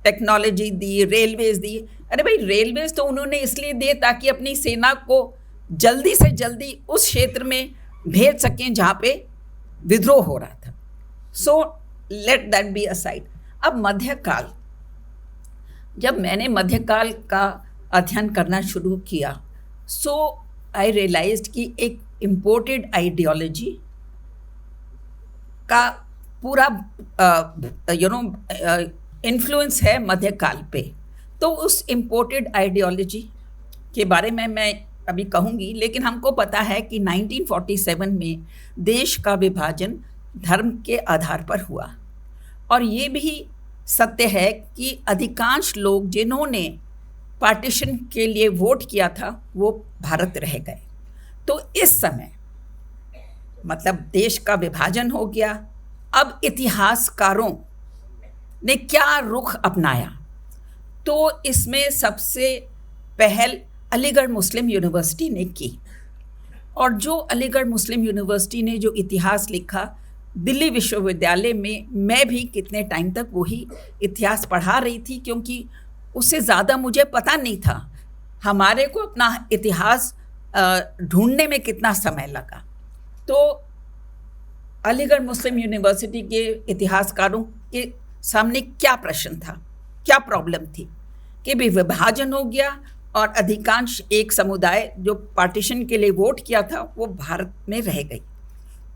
टेक्नोलॉजी दी, रेलवेज़ दी। अरे भाई रेलवेज़ तो उन्होंने इसलिए दिए ताकि अपनी सेना को जल्दी से जल्दी उस क्षेत्र में भेज सकें जहाँ पे विद्रोह हो रहा था। So let that be aside. अब मध्यकाल, जब मैंने मध्यकाल का अध्ययन करना शुरू किया, सो आई रियलाइज्ड कि एक इम्पोर्टेड आइडियोलॉजी का पूरा इन्फ्लुएंस है मध्यकाल पे। तो उस इम्पोर्टेड आइडियोलॉजी के बारे में मैं अभी कहूँगी, लेकिन हमको पता है कि 1947 में देश का विभाजन धर्म के आधार पर हुआ, और ये भी सत्य है कि अधिकांश लोग जिन्होंने पार्टीशन के लिए वोट किया था वो भारत रह गए। तो इस समय मतलब देश का विभाजन हो गया। अब इतिहासकारों ने क्या रुख अपनाया, तो इसमें सबसे पहल अलीगढ़ मुस्लिम यूनिवर्सिटी ने की, और जो अलीगढ़ मुस्लिम यूनिवर्सिटी ने जो इतिहास लिखा, दिल्ली विश्वविद्यालय में मैं भी कितने टाइम तक वही इतिहास पढ़ा रही थी, क्योंकि उससे ज़्यादा मुझे पता नहीं था। हमारे को अपना इतिहास ढूंढने में कितना समय लगा। तो अलीगढ़ मुस्लिम यूनिवर्सिटी के इतिहासकारों के सामने क्या प्रश्न था, क्या प्रॉब्लम थी कि भी विभाजन हो गया और अधिकांश एक समुदाय जो पार्टीशन के लिए वोट किया था वो भारत में रह गई।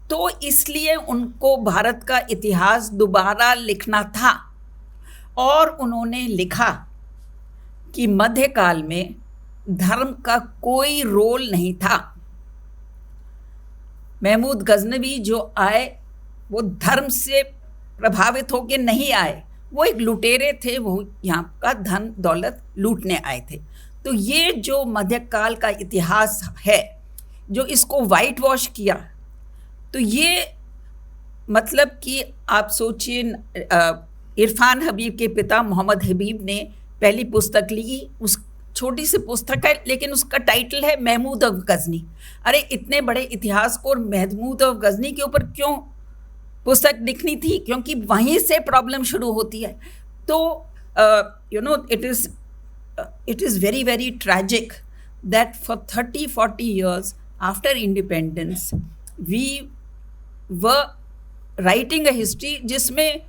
तो इसलिए उनको भारत का इतिहास दोबारा लिखना था, और उन्होंने लिखा कि मध्यकाल में धर्म का कोई रोल नहीं था। महमूद गजनवी जो आए वो धर्म से प्रभावित होकर नहीं आए, वो एक लुटेरे थे, वो यहाँ का धन दौलत लूटने आए थे। तो ये जो मध्यकाल का इतिहास है, जो इसको वाइट वॉश किया, तो ये मतलब कि आप सोचिए, इरफान हबीब के पिता मोहम्मद हबीब ने पहली पुस्तक लिखी, उस छोटी सी पुस्तक है, लेकिन उसका टाइटल है महमूद ऑफ गजनी। अरे इतने बड़े इतिहास को महमूद ऑफ गजनी के ऊपर क्यों पुस्तक लिखनी थी, क्योंकि वहीं से प्रॉब्लम शुरू होती है। तो it is very very tragic that for 30-40 years after independence we were writing a history जिसमें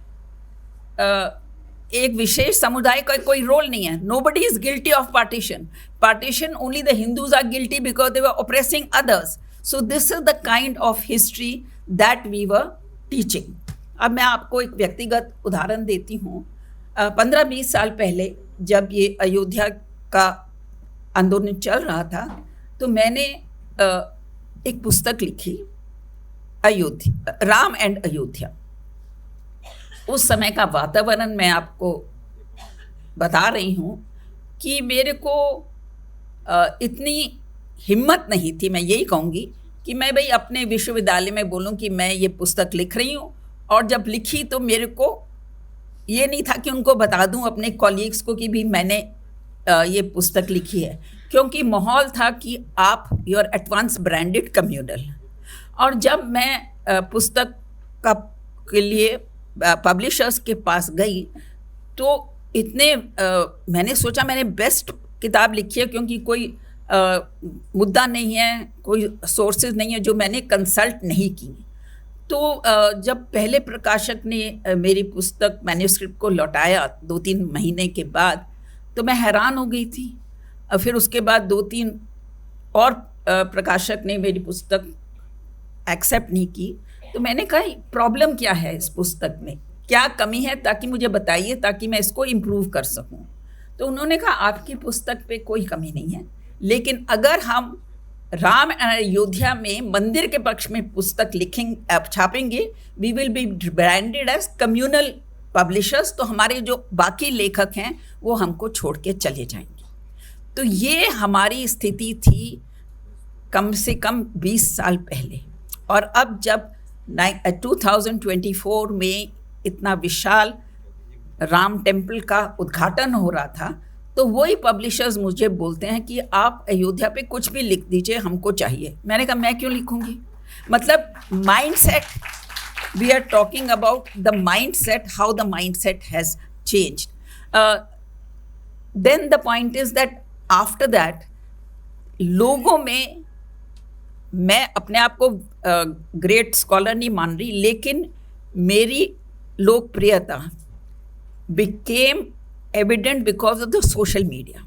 एक विशेष समुदाय का कोई रोल नहीं है। Nobody is guilty of partition. Partition, only the Hindus are guilty because they were oppressing others. So this is the kind of history that we were teaching. अब मैं आपको एक व्यक्तिगत उदाहरण देती हूँ। 15-20 साल पहले जब ये अयोध्या का आंदोलन चल रहा था, तो मैंने एक पुस्तक लिखी, अयोध्या, राम एंड अयोध्या। उस समय का वातावरण मैं आपको बता रही हूँ कि मेरे को इतनी हिम्मत नहीं थी, मैं यही कहूँगी कि मैं भाई अपने विश्वविद्यालय में बोलूँ कि मैं ये पुस्तक लिख रही हूँ। और जब लिखी तो मेरे को ये नहीं था कि उनको बता दूँ अपने कॉलीग्स को कि भी मैंने ये पुस्तक लिखी है, क्योंकि माहौल था कि आप you are at once branded communal. और जब मैं पुस्तक का के लिए पब्लिशर्स के पास गई, तो इतने मैंने सोचा मैंने बेस्ट किताब लिखी है, क्योंकि कोई मुद्दा नहीं है, कोई सोर्सेज नहीं है जो मैंने कंसल्ट नहीं की। तो जब पहले प्रकाशक ने मेरी पुस्तक मैन्युस्क्रिप्ट को लौटाया 2-3 महीने के बाद, तो मैं हैरान हो गई थी। फिर उसके बाद 2-3 और प्रकाशक ने मेरी पुस्तक एक्सेप्ट नहीं की। तो मैंने कहा प्रॉब्लम क्या है इस पुस्तक में, क्या कमी है, ताकि मुझे बताइए ताकि मैं इसको इम्प्रूव कर सकूं। तो उन्होंने कहा आपकी पुस्तक पे कोई कमी नहीं है, लेकिन अगर हम राम अयोध्या में मंदिर के पक्ष में पुस्तक लिखेंगे, छापेंगे, we will be branded as communal publishers, तो हमारे जो बाकी लेखक हैं वो हमको छोड़ के चले जाएंगे। तो ये हमारी स्थिति थी कम से कम 20 साल पहले। और अब जब 2024 में इतना विशाल राम टेम्पल का उद्घाटन हो रहा था, तो वही पब्लिशर्स मुझे बोलते हैं कि आप अयोध्या पे कुछ भी लिख दीजिए, हमको चाहिए। मैंने कहा मैं क्यों लिखूंगी? मतलब mindset, we are talking about the mindset, how the mindset has changed. Then the point is that after that लोगों में, मैं अपने आप को ग्रेट स्कॉलर नहीं मान रही, लेकिन मेरी लोकप्रियता became evident because of the social media.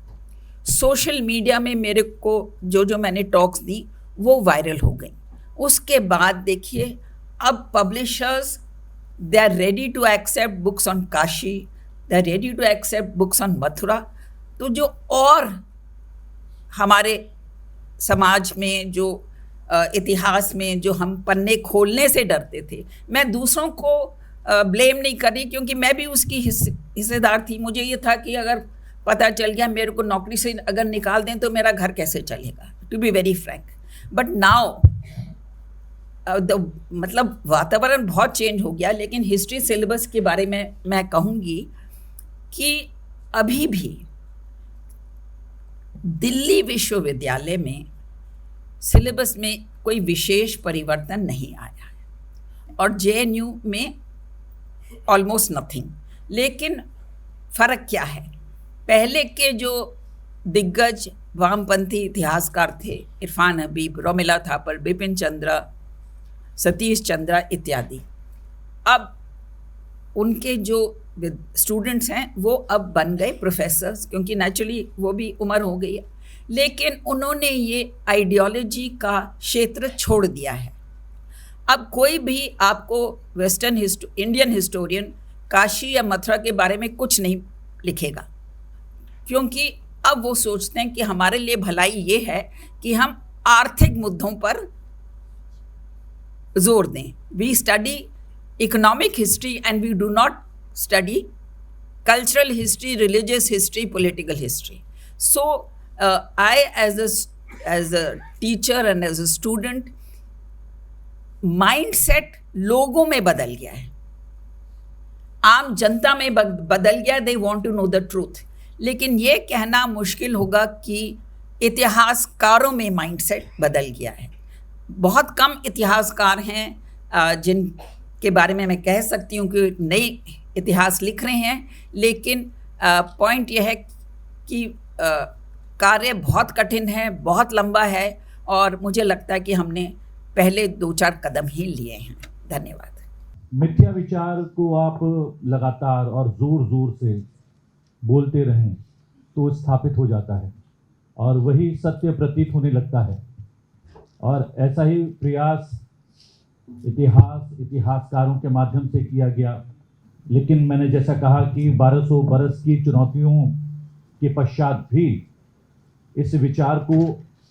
Social media में मेरे को जो मैंने टॉक्स दी वो वायरल हो गई। उसके बाद देखिए अब publishers they are ready to accept books on Kashi, they are ready to accept books on Mathura. तो जो और हमारे समाज में जो इतिहास में जो हम पन्ने खोलने से डरते थे, मैं दूसरों को ब्लेम नहीं कर रही क्योंकि मैं भी उसकी हिस्सेदार थी। मुझे ये था कि अगर पता चल गया मेरे को नौकरी से अगर निकाल दें तो मेरा घर कैसे चलेगा, to be very frank. But now मतलब वातावरण बहुत चेंज हो गया। लेकिन हिस्ट्री सिलेबस के बारे में मैं कहूँगी कि अभी भी दिल्ली विश्वविद्यालय में सिलेबस में कोई विशेष परिवर्तन नहीं आया है और JNU में ऑलमोस्ट नथिंग। लेकिन फ़र्क क्या है, पहले के जो दिग्गज वामपंथी इतिहासकार थे, इरफान हबीब, रोमिला थापर, बिपिन चंद्रा, सतीश चंद्रा इत्यादि, अब उनके जो स्टूडेंट्स हैं वो अब बन गए प्रोफेसर्स, क्योंकि नेचुरली वो भी उम्र हो गई है। लेकिन उन्होंने ये आइडियोलॉजी का क्षेत्र छोड़ दिया है। अब कोई भी आपको वेस्टर्न इंडियन हिस्टोरियन काशी या मथुरा के बारे में कुछ नहीं लिखेगा, क्योंकि अब वो सोचते हैं कि हमारे लिए भलाई ये है कि हम आर्थिक मुद्दों पर जोर दें। We study economic history and we do not study cultural history, religious history, political history. So I as a teacher and as a student, mindset लोगों में बदल गया है, आम जनता में बदल गया। They want to know the truth. लेकिन ये कहना मुश्किल होगा कि इतिहासकारों में माइंडसेट बदल गया है। बहुत कम इतिहासकार हैं जिनके बारे में मैं कह सकती हूँ कि नई इतिहास लिख रहे हैं। लेकिन पॉइंट यह है कि कार्य बहुत कठिन है, बहुत लंबा है और मुझे लगता है कि हमने पहले 2-4 कदम ही लिए हैं। धन्यवाद। मिथ्या विचार को आप लगातार और जोर जोर से बोलते रहें तो स्थापित हो जाता है और वही सत्य प्रतीत होने लगता है। और ऐसा ही प्रयास इतिहासकारों के माध्यम से किया गया। लेकिन मैंने जैसा कहा कि 1200 बरस की चुनौतियों के पश्चात भी इस विचार को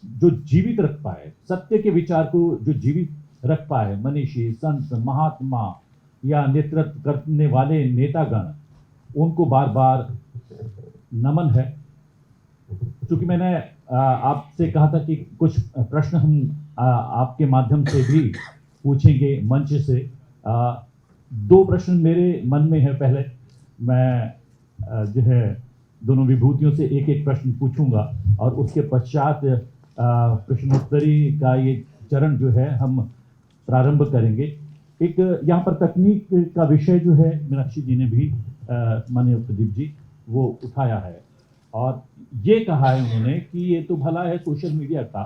जो जीवित रख पाए, सत्य के विचार को जो जीवित रख पाए, मनीषी, संत, महात्मा या नेतृत्व करने वाले नेतागण, उनको बार बार नमन है। क्योंकि मैंने आपसे कहा था कि कुछ प्रश्न हम आपके माध्यम से भी पूछेंगे मंच से। 2 प्रश्न मेरे मन में है। पहले मैं जो है दोनों विभूतियों से एक प्रश्न पूछूंगा और उसके पश्चात प्रश्नोत्तरी का ये चरण जो है हम प्रारंभ करेंगे। एक यहाँ पर तकनीक का विषय जो है मीनाक्षी जी ने भी माननीय प्रदीप जी वो उठाया है और ये कहा है उन्होंने कि ये तो भला है सोशल मीडिया का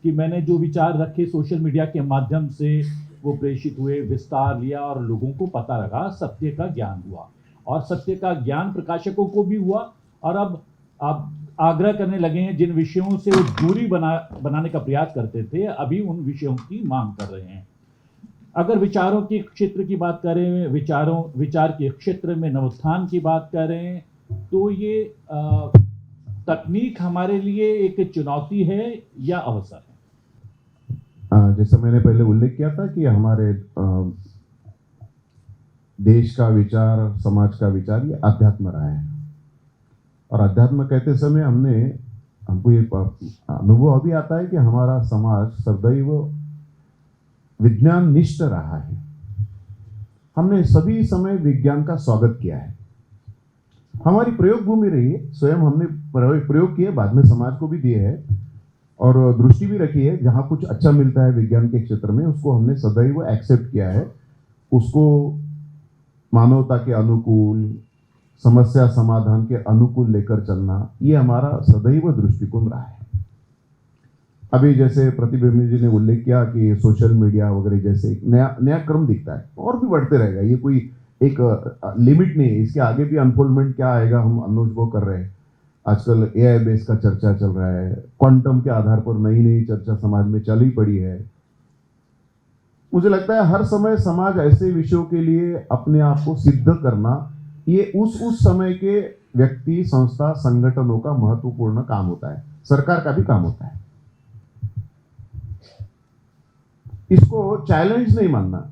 कि मैंने जो विचार रखे सोशल मीडिया के माध्यम से वो प्रेषित हुए, विस्तार लिया और लोगों को पता लगा, सत्य का ज्ञान हुआ और सत्य का ज्ञान प्रकाशकों को भी हुआ। और अब आग्रह करने लगे हैं, जिन विषयों से वो दूरी बनाने का प्रयास करते थे, अभी उन विषयों की मांग कर रहे हैं। अगर विचारों के क्षेत्र की बात करें, विचार के क्षेत्र में नवोत्थान की बात करें, तो ये तकनीक हमारे लिए एक चुनौती है या अवसर है? जैसा मैंने पहले उल्लेख किया था कि हमारे देश का विचार, समाज का विचार ये अध्यात्म रहा है। और अध्यात्म कहते समय हमको ये अनुभव अभी आता है कि हमारा समाज सदैव विज्ञान निष्ठ रहा है। हमने सभी समय विज्ञान का स्वागत किया है। हमारी प्रयोग भूमि रही है, स्वयं हमने प्रयोग किए, बाद में समाज को भी दिए है और दृष्टि भी रखी है। जहाँ कुछ अच्छा मिलता है विज्ञान के क्षेत्र में, उसको हमने सदैव एक्सेप्ट किया है, उसको मानवता के अनुकूल, समस्या समाधान के अनुकूल लेकर चलना, ये हमारा सदैव दृष्टिकोण रहा है। अभी जैसे प्रतिबिंब जी ने उल्लेख किया कि सोशल मीडिया वगैरह जैसे एक नया क्रम दिखता है और भी बढ़ते रहेगा, ये कोई एक लिमिट नहीं है, इसके आगे भी अनफोल्डमेंट क्या आएगा हम अनुभव कर रहे हैं। आजकल एआई बेस का चर्चा चल रहा है, क्वांटम के आधार पर नई चर्चा समाज में चली पड़ी है। मुझे लगता है हर समय समाज ऐसे विषयों के लिए अपने आप को सिद्ध करना, ये उस समय के व्यक्ति, संस्था, संगठनों का महत्वपूर्ण काम होता है, सरकार का भी काम होता है। इसको चैलेंज नहीं मानना,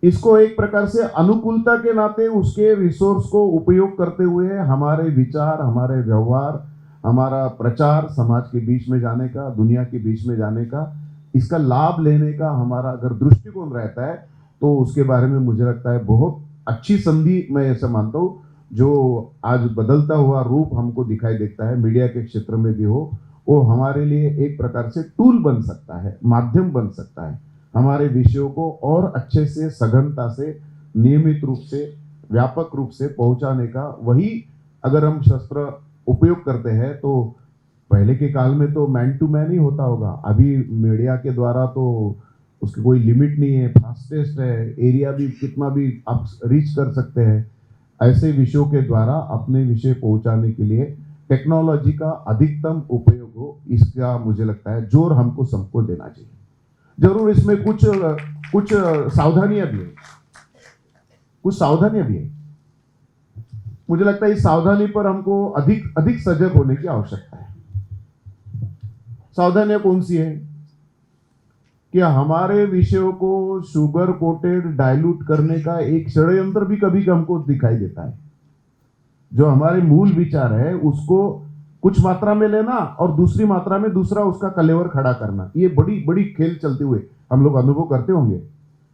इसको एक प्रकार से अनुकूलता के नाते उसके रिसोर्स को उपयोग करते हुए हमारे विचार, हमारे व्यवहार, हमारा प्रचार समाज के बीच में जाने का, दुनिया के बीच में जाने का, इसका लाभ लेने का हमारा अगर दृष्टिकोण रहता है तो उसके बारे में मुझे लगता है बहुत अच्छी संधि, मैं ऐसा मानता हूँ, जो आज बदलता हुआ रूप हमको दिखाई देता है मीडिया के क्षेत्र में भी हो, वो हमारे लिए एक प्रकार से टूल बन सकता है, माध्यम बन सकता है हमारे विषयों को और अच्छे से, सघनता से, नियमित रूप से, व्यापक रूप से पहुंचाने का। वही अगर हम शस्त्र उपयोग करते हैं तो पहले के काल में तो मैन टू मैन ही होता होगा, अभी मीडिया के द्वारा तो उसकी कोई लिमिट नहीं है, फास्टेस्ट है, एरिया भी कितना भी आप रीच कर सकते हैं। ऐसे विषयों के द्वारा अपने विषय पहुंचाने के लिए टेक्नोलॉजी का अधिकतम उपयोग हो, इसका मुझे लगता है जोर हमको सबको देना चाहिए। जरूर इसमें कुछ सावधानियां भी है, मुझे लगता है इस सावधानी पर हमको अधिक सजग होने की आवश्यकता है। सावधानियां कौन सी है कि हमारे विषयों को शुगर कोटेड, डाइल्यूट करने का एक षड्यंत्र भी कभी हमको दिखाई देता है। जो हमारे मूल विचार है उसको कुछ मात्रा में लेना और दूसरी मात्रा में दूसरा उसका कलेवर खड़ा करना, ये बड़ी खेल चलते हुए हम लोग अनुभव करते होंगे।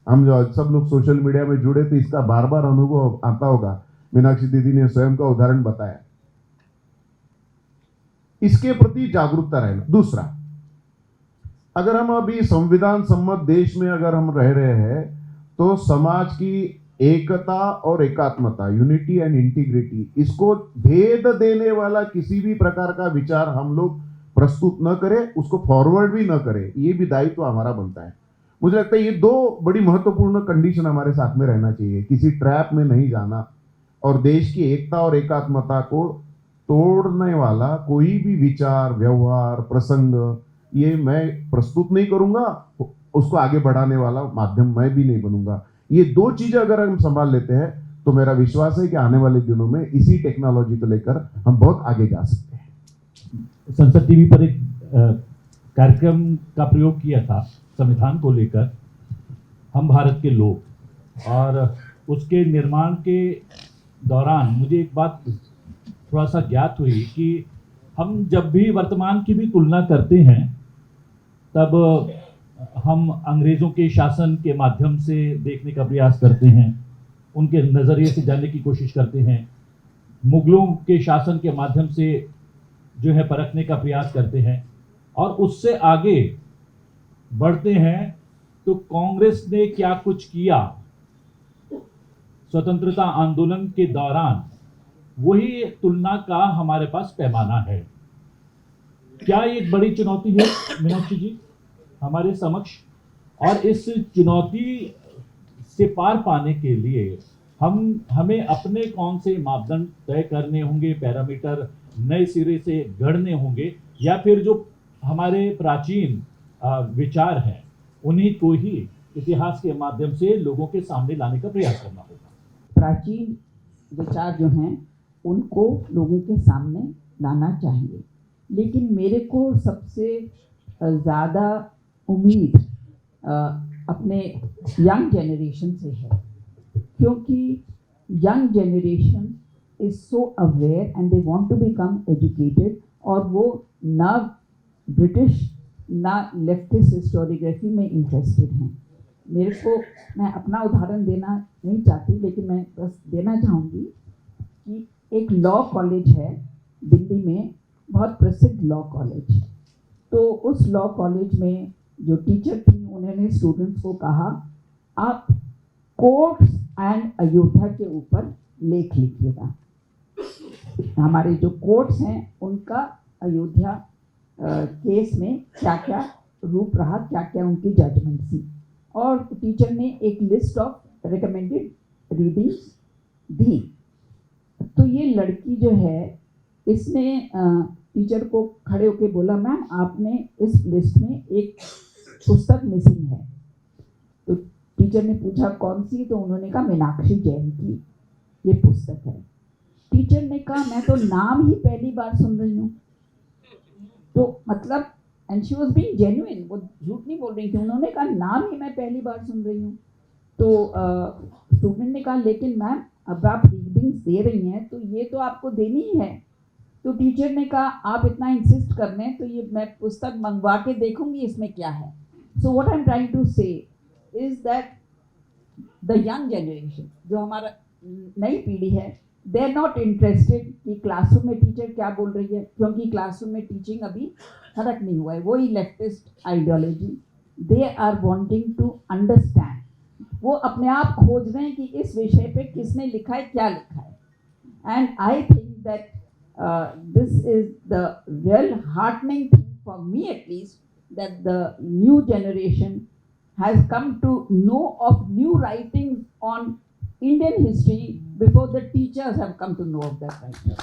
हम जो सब लोग सोशल मीडिया में जुड़े तो इसका बार बार अनुभव आता होगा। मीनाक्षी दीदी ने स्वयं का उदाहरण बताया। इसके प्रति जागरूकता रहना। दूसरा, अगर हम अभी संविधान सम्मत देश में अगर हम रह रहे हैं तो समाज की एकता और एकात्मता, यूनिटी एंड इंटीग्रिटी, इसको भेद देने वाला किसी भी प्रकार का विचार हम लोग प्रस्तुत न करें, उसको फॉरवर्ड भी न करें, ये भी दायित्व हमारा बनता है। मुझे लगता है ये दो बड़ी महत्वपूर्ण कंडीशन हमारे साथ में रहना चाहिए। किसी ट्रैप में नहीं जाना और देश की एकता और एकात्मता को तोड़ने वाला कोई भी विचार, व्यवहार, प्रसंग ये मैं प्रस्तुत नहीं करूंगा, उसको आगे बढ़ाने वाला माध्यम मैं भी नहीं बनूंगा। ये दो चीजें अगर हम संभाल लेते हैं तो मेरा विश्वास है कि आने वाले दिनों में इसी टेक्नोलॉजी को लेकर हम बहुत आगे जा सकते हैं। संसद टीवी पर एक कार्यक्रम का प्रयोग किया था संविधान को लेकर, हम भारत के लोग, और उसके निर्माण के दौरान मुझे एक बात थोड़ा सा ज्ञात हुई कि हम जब भी वर्तमान की भी तुलना करते हैं तब हम अंग्रेज़ों के शासन के माध्यम से देखने का प्रयास करते हैं, उनके नज़रिए से जानने की कोशिश करते हैं, मुगलों के शासन के माध्यम से जो है परखने का प्रयास करते हैं, और उससे आगे बढ़ते हैं तो कांग्रेस ने क्या कुछ किया स्वतंत्रता आंदोलन के दौरान, वही तुलना का हमारे पास पैमाना है। क्या एक बड़ी चुनौती है मीनाक्षी जी हमारे समक्ष? और इस चुनौती से पार पाने के लिए हमें अपने कौन से मापदंड तय करने होंगे, पैरामीटर नए सिरे से गढ़ने होंगे, या फिर जो हमारे प्राचीन विचार हैं उन्हीं को ही इतिहास के माध्यम से लोगों के सामने लाने का प्रयास करना होगा। प्राचीन विचार जो हैं उनको लोगों के सामने लाना चाहिए, लेकिन मेरे को सबसे ज़्यादा उम्मीद अपने यंग जनरेशन से है, क्योंकि young generation is so aware and they want to become educated, और वो ना ब्रिटिश ना लेफ्टिस्ट हिस्टोरियोग्राफी में इंटरेस्टेड हैं। मेरे को, मैं अपना उदाहरण देना नहीं चाहती, लेकिन मैं बस देना चाहूँगी कि एक लॉ कॉलेज है दिल्ली में, बहुत प्रसिद्ध लॉ कॉलेज। तो उस लॉ कॉलेज में जो टीचर थी उन्होंने स्टूडेंट्स को कहा, आप कोर्ट्स एंड अयोध्या के ऊपर लेख लिखिएगा। हमारे जो कोर्ट्स हैं उनका अयोध्या केस में क्या क्या रूप रहा, क्या क्या उनकी जजमेंट थी, और टीचर ने एक लिस्ट ऑफ रिकमेंडेड रीडिंग्स दी। तो ये लड़की जो है, इसने टीचर को खड़े होकर बोला, मैम आपने इस लिस्ट में एक पुस्तक मिसिंग है। तो टीचर ने पूछा कौन सी, तो उन्होंने कहा मीनाक्षी जैन की ये पुस्तक है। टीचर ने कहा मैं तो नाम ही पहली बार सुन रही हूँ। तो मतलब, and she was being genuine, वो झूठ नहीं बोल रही थी, उन्होंने कहा नाम ही मैं पहली बार सुन रही हूँ। तो स्टूडेंट ने कहा लेकिन मैम अब आप रीडिंग्स दे रही हैं तो ये तो आपको देनी ही है। तो टीचर ने कहा आप इतना इंसिस्ट कर रहे हैं तो ये मैं पुस्तक मंगवा के देखूंगी इसमें क्या है। So what I am trying to say is that the young generation, जो हमारा नई पीढ़ी है, दे आर नॉट इंटरेस्टेड कि क्लासरूम में टीचर क्या बोल रही है, क्योंकि क्लासरूम में टीचिंग अभी खत्म नहीं हुआ है, वही leftist ideology. They are wanting to understand, वो अपने आप खोज रहे हैं कि इस विषय पे किसने लिखा है, क्या लिखा है। And I think that this is the real heartening thing for me, at least, that the new generation has come to know of new writings on Indian history before the teachers have come to know of that writing.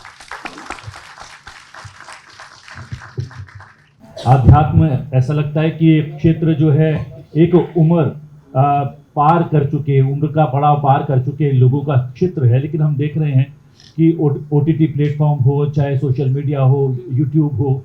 आध्यात्म ऐसा लगता है कि एक क्षेत्र जो है, एक उम्र पार कर चुके, उम्र का पड़ाव पार कर चुके लोगों का क्षेत्र है। लेकिन हम देख रहे हैं कि OTT प्लेटफॉर्म हो, चाहे सोशल मीडिया हो, यूट्यूब हो,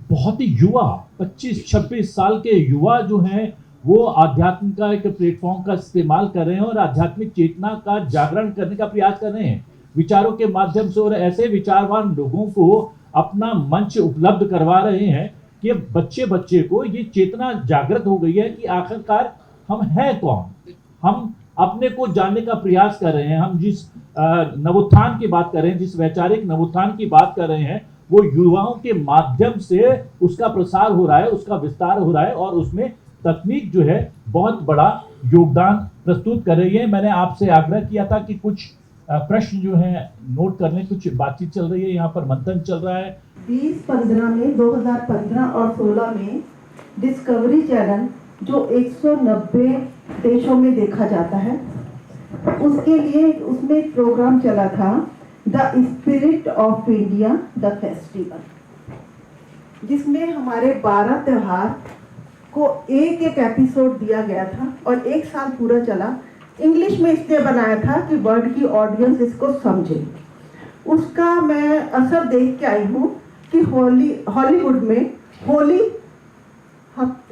बहुत ही युवा 25-26 साल के युवा जो हैं वो आध्यात्म का एक प्लेटफॉर्म का इस्तेमाल कर रहे हैं और आध्यात्मिक चेतना का जागरण करने का प्रयास कर रहे हैं विचारों के माध्यम से, और ऐसे विचारवान लोगों को अपना मंच उपलब्ध करवा रहे हैं कि बच्चे बच्चे को ये चेतना जागृत हो गई है कि आखिरकार हम हैं कौन, हम अपने को जानने का प्रयास कर रहे हैं। हम जिस नवोत्थान की बात कर रहे हैं, जिस वैचारिक नवोत्थान की बात कर रहे हैं, वो युवाओं के माध्यम से उसका प्रसार हो रहा है, उसका विस्तार हो रहा है, और उसमें तकनीक जो है बहुत बड़ा योगदान प्रस्तुत कर रही है। मैंने आपसे आग्रह किया था कि कुछ प्रश्न जो है नोट कर लें, कुछ बातचीत चल रही है, यहाँ पर मंथन चल रहा है। 2015 में 2015 और 16 में डिस्कवरी चैनल जो 190 देशों में देखा जाता है, उसके लिए उसमें एक प्रोग्राम चला था the spirit of India the festival, जिसमें हमारे 12 त्योहार को एक एक एपिसोड दिया गया था और एक साल पूरा चला। इंग्लिश में इसलिए बनाया था कि वर्ल्ड की ऑडियंस इसको समझे। उसका मैं असर देख के आई हूँ कि हॉलीवुड में होली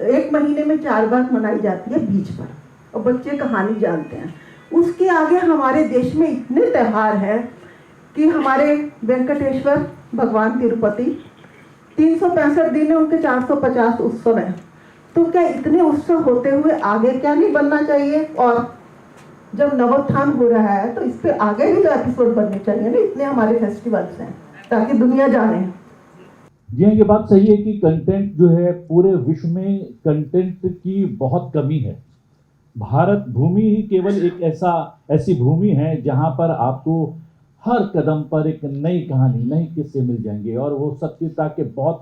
एक महीने में 4 बार मनाई जाती है बीच पर, और बच्चे कहानी जानते हैं। उसके आगे हमारे देश में इतने त्यौहार हैं कि हमारे वेंकटेश्वर भगवान तिरुपति 365 दिन है, उनके 450 उत्सव हैं। तो क्या इतने उत्सव होते हुए आगे क्या नहीं बनना चाहिए? और जब नवोत्थान हो रहा है तो इस पे आगे भी तो एपिसोड बनने चाहिए ना, इतने हमारे फेस्टिवल्स हैं ताकि दुनिया जाने। जी हाँ, ये बात सही है कि कंटेंट जो है, पूरे विश्व में कंटेंट की बहुत कमी है। भारत भूमि ही केवल एक ऐसी भूमि है जहाँ पर आपको हर कदम पर एक नई कहानी, नए किस्से मिल जाएंगे, और वो सत्यता के बहुत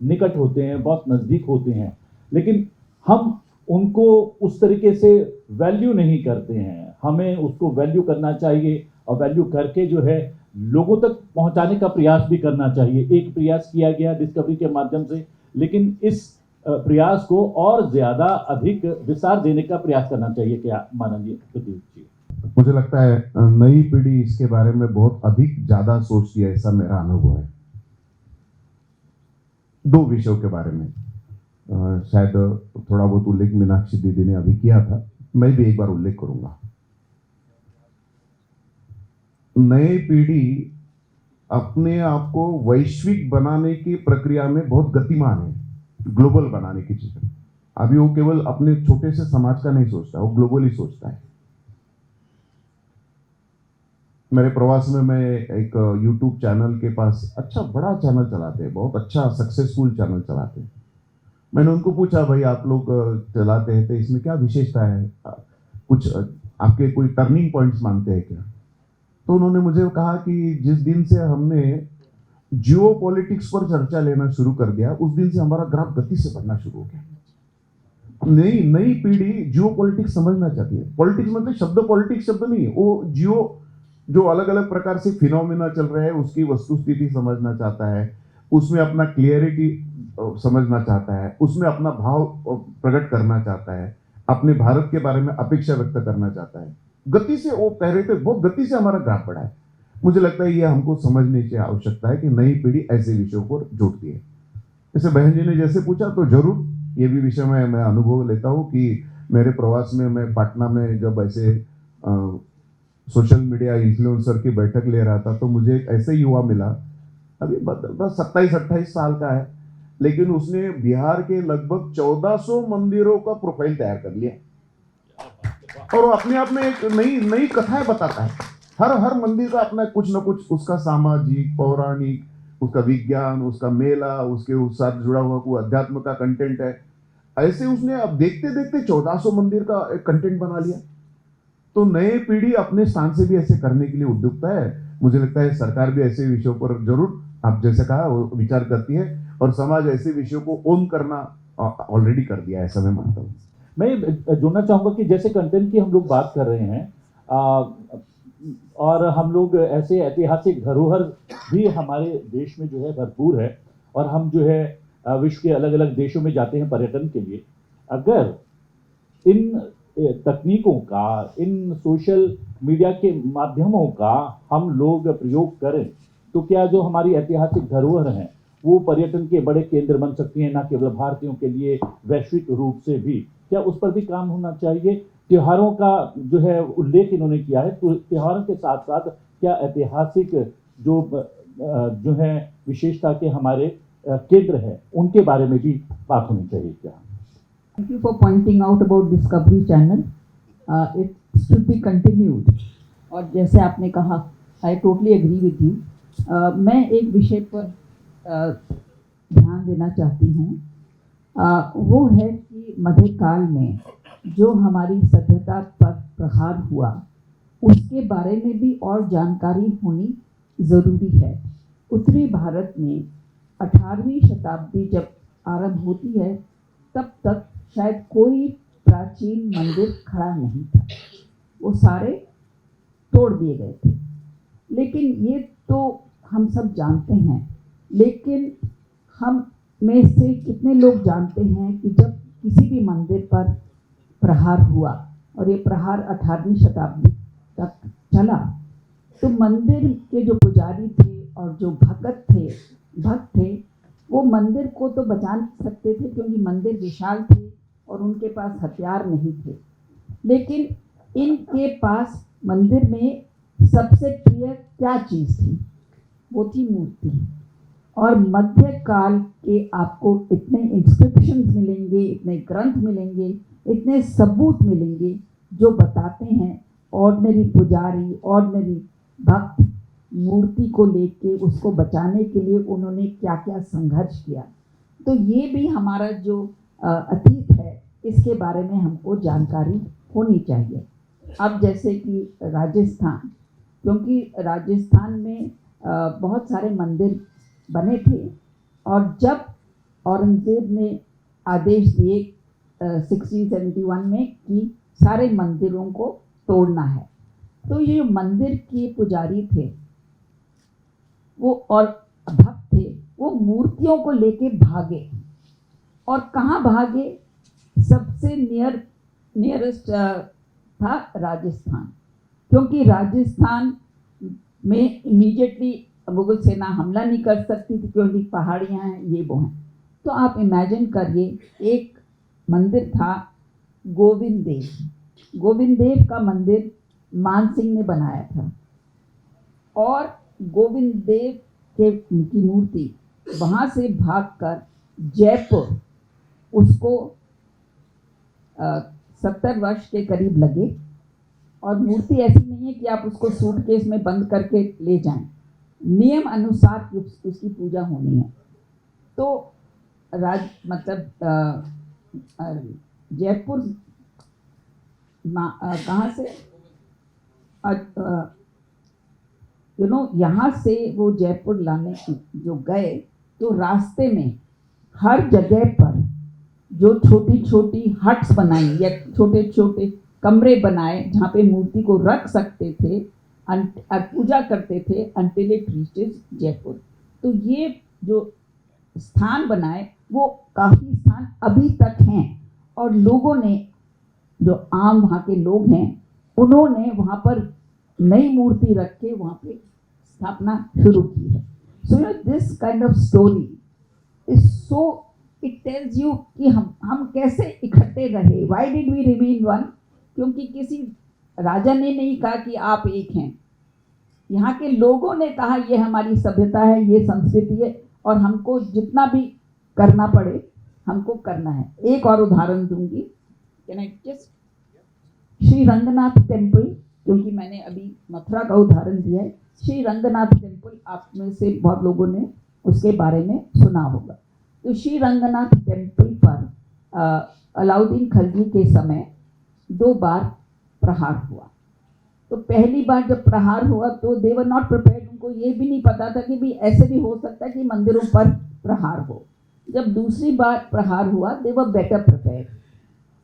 निकट होते हैं, बहुत नज़दीक होते हैं। लेकिन हम उनको उस तरीके से वैल्यू नहीं करते हैं। हमें उसको वैल्यू करना चाहिए और वैल्यू करके जो है लोगों तक पहुंचाने का प्रयास भी करना चाहिए। एक प्रयास किया गया डिस्कवरी के माध्यम से, लेकिन इस प्रयास को और ज़्यादा अधिक विस्तार देने का प्रयास करना चाहिए। क्या माननीय प्रदीप जी? मुझे लगता है नई पीढ़ी इसके बारे में बहुत अधिक ज़्यादा सोचती है, ऐसा मेरा अनुभव है। दो विषयों के बारे में शायद थोड़ा बहुत उल्लेख मीनाक्षी दीदी ने अभी किया था, मैं भी एक बार उल्लेख करूंगा। नई पीढ़ी अपने आप को वैश्विक बनाने की प्रक्रिया में बहुत गतिमान है, ग्लोबल बनाने की चीज। अभी वो केवल अपने छोटे से समाज का नहीं सोचता, वो ग्लोबली सोचता है। मेरे प्रवास में मैं एक यूट्यूब चैनल के पास, अच्छा बड़ा चैनल चलाते हैं, बहुत अच्छा सक्सेसफुल चैनल चलाते हैं। मैंने उनको पूछा, भाई आप लोग चलाते हैं तो इसमें क्या विशेषता है, कुछ आपके कोई टर्निंग पॉइंट्स मानते हैं क्या? तो उन्होंने मुझे कहा कि जिस दिन से हमने जियो पॉलिटिक्स पर चर्चा लेना शुरू कर दिया, उस दिन से हमारा ग्राफ गति से बढ़ना शुरू हो गया। नई पीढ़ी जियो पॉलिटिक्स समझना चाहती है। पॉलिटिक्स मतलब शब्द पॉलिटिक्स शब्द नहीं है, वो जियो जो अलग अलग प्रकार से फिनोमिना चल रहे हैं उसकी वस्तुस्थिति समझना चाहता है, उसमें अपना क्लियरिटी समझना चाहता है, उसमें अपना भाव प्रकट करना चाहता है, अपने भारत के बारे में अपेक्षा व्यक्त करना चाहता है। गति से वो कह रहे थे, बहुत गति से हमारा ग्राफ बढ़ा है। मुझे लगता है ये हमको समझने की आवश्यकता है कि नई पीढ़ी ऐसे विषयों को जोड़ती है। जैसे बहन जी ने जैसे पूछा, तो जरूर ये भी विषय में मैं अनुभव लेता हूँ कि मेरे प्रवास में मैं पटना में जब ऐसे सोशल मीडिया इन्फ्लुएंसर की बैठक ले रहा था, तो मुझे एक ऐसे युवा मिला, अभी बस 27-28 साल का है, लेकिन उसने बिहार के लगभग 1400 मंदिरों का प्रोफाइल तैयार कर लिया और वो अपने आप में एक नई कथाएं बताता है। हर मंदिर का अपना कुछ न कुछ उसका सामाजिक, पौराणिक, उसका विज्ञान, उसका मेला, उसके उस साथ जुड़ा हुआ कोई अध्यात्म का कंटेंट है। ऐसे उसने अब देखते देखते 1400 मंदिर का एक कंटेंट बना लिया। तो नई पीढ़ी अपने स्थान से भी ऐसे करने के लिए उद्युक्ता है। मुझे लगता है सरकार भी ऐसे विषयों पर जरूर, आप जैसे कहा, विचार करती है और समाज ऐसे विषयों को ओन करना ऑलरेडी कर दिया है, ऐसा मैं मानता हूँ। मैं जोड़ना चाहूँगा कि जैसे कंटेंट की हम लोग बात कर रहे हैं और हम लोग ऐसे ऐतिहासिक धरोहर भी हमारे देश में जो है भरपूर है और हम जो है विश्व के अलग अलग देशों में जाते हैं पर्यटन के लिए। अगर इन तकनीकों का, इन सोशल मीडिया के माध्यमों का हम लोग प्रयोग करें तो क्या जो हमारी ऐतिहासिक धरोहर हैं वो पर्यटन के बड़े केंद्र बन सकती हैं, न केवल भारतीयों के लिए, वैश्विक रूप से भी। क्या उस पर भी काम होना चाहिए? त्योहारों का जो है उल्लेख इन्होंने किया है, तो त्योहारों के साथ साथ क्या ऐतिहासिक जो है विशेषता के हमारे केंद्र हैं उनके बारे में भी बात होनी चाहिए क्या? Thank you for pointing out about Discovery Channel. It should be continued. और जैसे आपने कहा, I totally agree with you. मैं एक विषय पर ध्यान देना चाहती हूँ। वो है कि मध्यकाल में जो हमारी सभ्यता पर प्रहार हुआ उसके बारे में भी और जानकारी होनी ज़रूरी है। उत्तरी भारत में 18वीं शताब्दी जब आरंभ होती है तब तक शायद कोई प्राचीन मंदिर खड़ा नहीं था, वो सारे तोड़ दिए गए थे। लेकिन ये तो हम सब जानते हैं, लेकिन हम में से कितने लोग जानते हैं कि जब किसी भी मंदिर पर प्रहार हुआ और ये प्रहार 18वीं शताब्दी तक चला, तो मंदिर के जो पुजारी थे और जो भक्त थे वो मंदिर को तो बचा नहीं सकते थे क्योंकि मंदिर विशाल थे और उनके पास हथियार नहीं थे। लेकिन इनके पास मंदिर में सबसे प्रिय क्या चीज़ थी? वो थी मूर्ति। और मध्यकाल के आपको इतने इंस्क्रिप्शंस मिलेंगे, इतने ग्रंथ मिलेंगे, इतने सबूत मिलेंगे जो बताते हैं ऑर्डिनरी पुजारी, ऑर्डिनरी भक्त मूर्ति को लेके उसको बचाने के लिए उन्होंने क्या क्या संघर्ष किया। तो ये भी हमारा जो अतीत है इसके बारे में हमको जानकारी होनी चाहिए। अब जैसे कि राजस्थान, क्योंकि राजस्थान में बहुत सारे मंदिर बने थे और जब औरंगज़ेब ने आदेश दिए 1671 में कि सारे मंदिरों को तोड़ना है। तो ये मंदिर के पुजारी थे वो और भक्त थे, वो मूर्तियों को लेके भागे। और कहाँ भागे? सबसे नियरेस्ट था राजस्थान, क्योंकि राजस्थान में इमीडिएटली मुगल सेना हमला नहीं कर सकती थी, क्योंकि पहाड़ियाँ हैं, ये वो हैं। तो आप इमेजिन करिए, एक मंदिर था गोविंद देव। गोविंद देव का मंदिर मान सिंह ने बनाया था, और गोविंद देव की मूर्ति वहाँ से भागकर जयपुर, उसको 70 वर्ष के करीब लगे। और मूर्ति ऐसी नहीं है कि आप उसको सूटकेस में बंद करके ले जाएं, नियम अनुसार उसकी पूजा होनी है। तो जयपुर कहाँ से यहाँ से वो जयपुर लाने जो गए, तो रास्ते में हर जगह पर जो छोटी छोटी हट्स बनाई या छोटे छोटे कमरे बनाए जहाँ पे मूर्ति को रख सकते थे, पूजा करते थे, until it reaches जयपुर। तो ये जो स्थान बनाए वो काफ़ी स्थान अभी तक हैं, और लोगों ने, जो आम वहाँ के लोग हैं, उन्होंने वहाँ पर नई मूर्ति रख के वहाँ पे स्थापना शुरू की है। So this kind of story is so, it tells you कि हम कैसे इकट्ठे रहे। Why did we remain one? क्योंकि किसी राजा ने नहीं कहा कि आप एक हैं, यहाँ के लोगों ने कहा ये हमारी सभ्यता है, ये संस्कृति है, और हमको जितना भी करना पड़े हमको करना है। एक और उदाहरण दूंगी, can I just, Shri Ranganath temple, क्योंकि मैंने अभी मथुरा का उदाहरण दिया है। श्री रंगनाथ टेम्पल, आप में से बहुत लोगों ने उसके बारे में सुना होगा। तो श्री रंगनाथ टेम्पल पर अलाउद्दीन खिलजी के समय 2 बार प्रहार हुआ। तो पहली बार जब प्रहार हुआ तो दे वर नॉट प्रिपेयर्ड, उनको ये भी नहीं पता था कि भी ऐसे भी हो सकता है कि मंदिरों पर प्रहार हो। जब दूसरी बार प्रहार हुआ, दे वर बेटर प्रिपेयर्ड।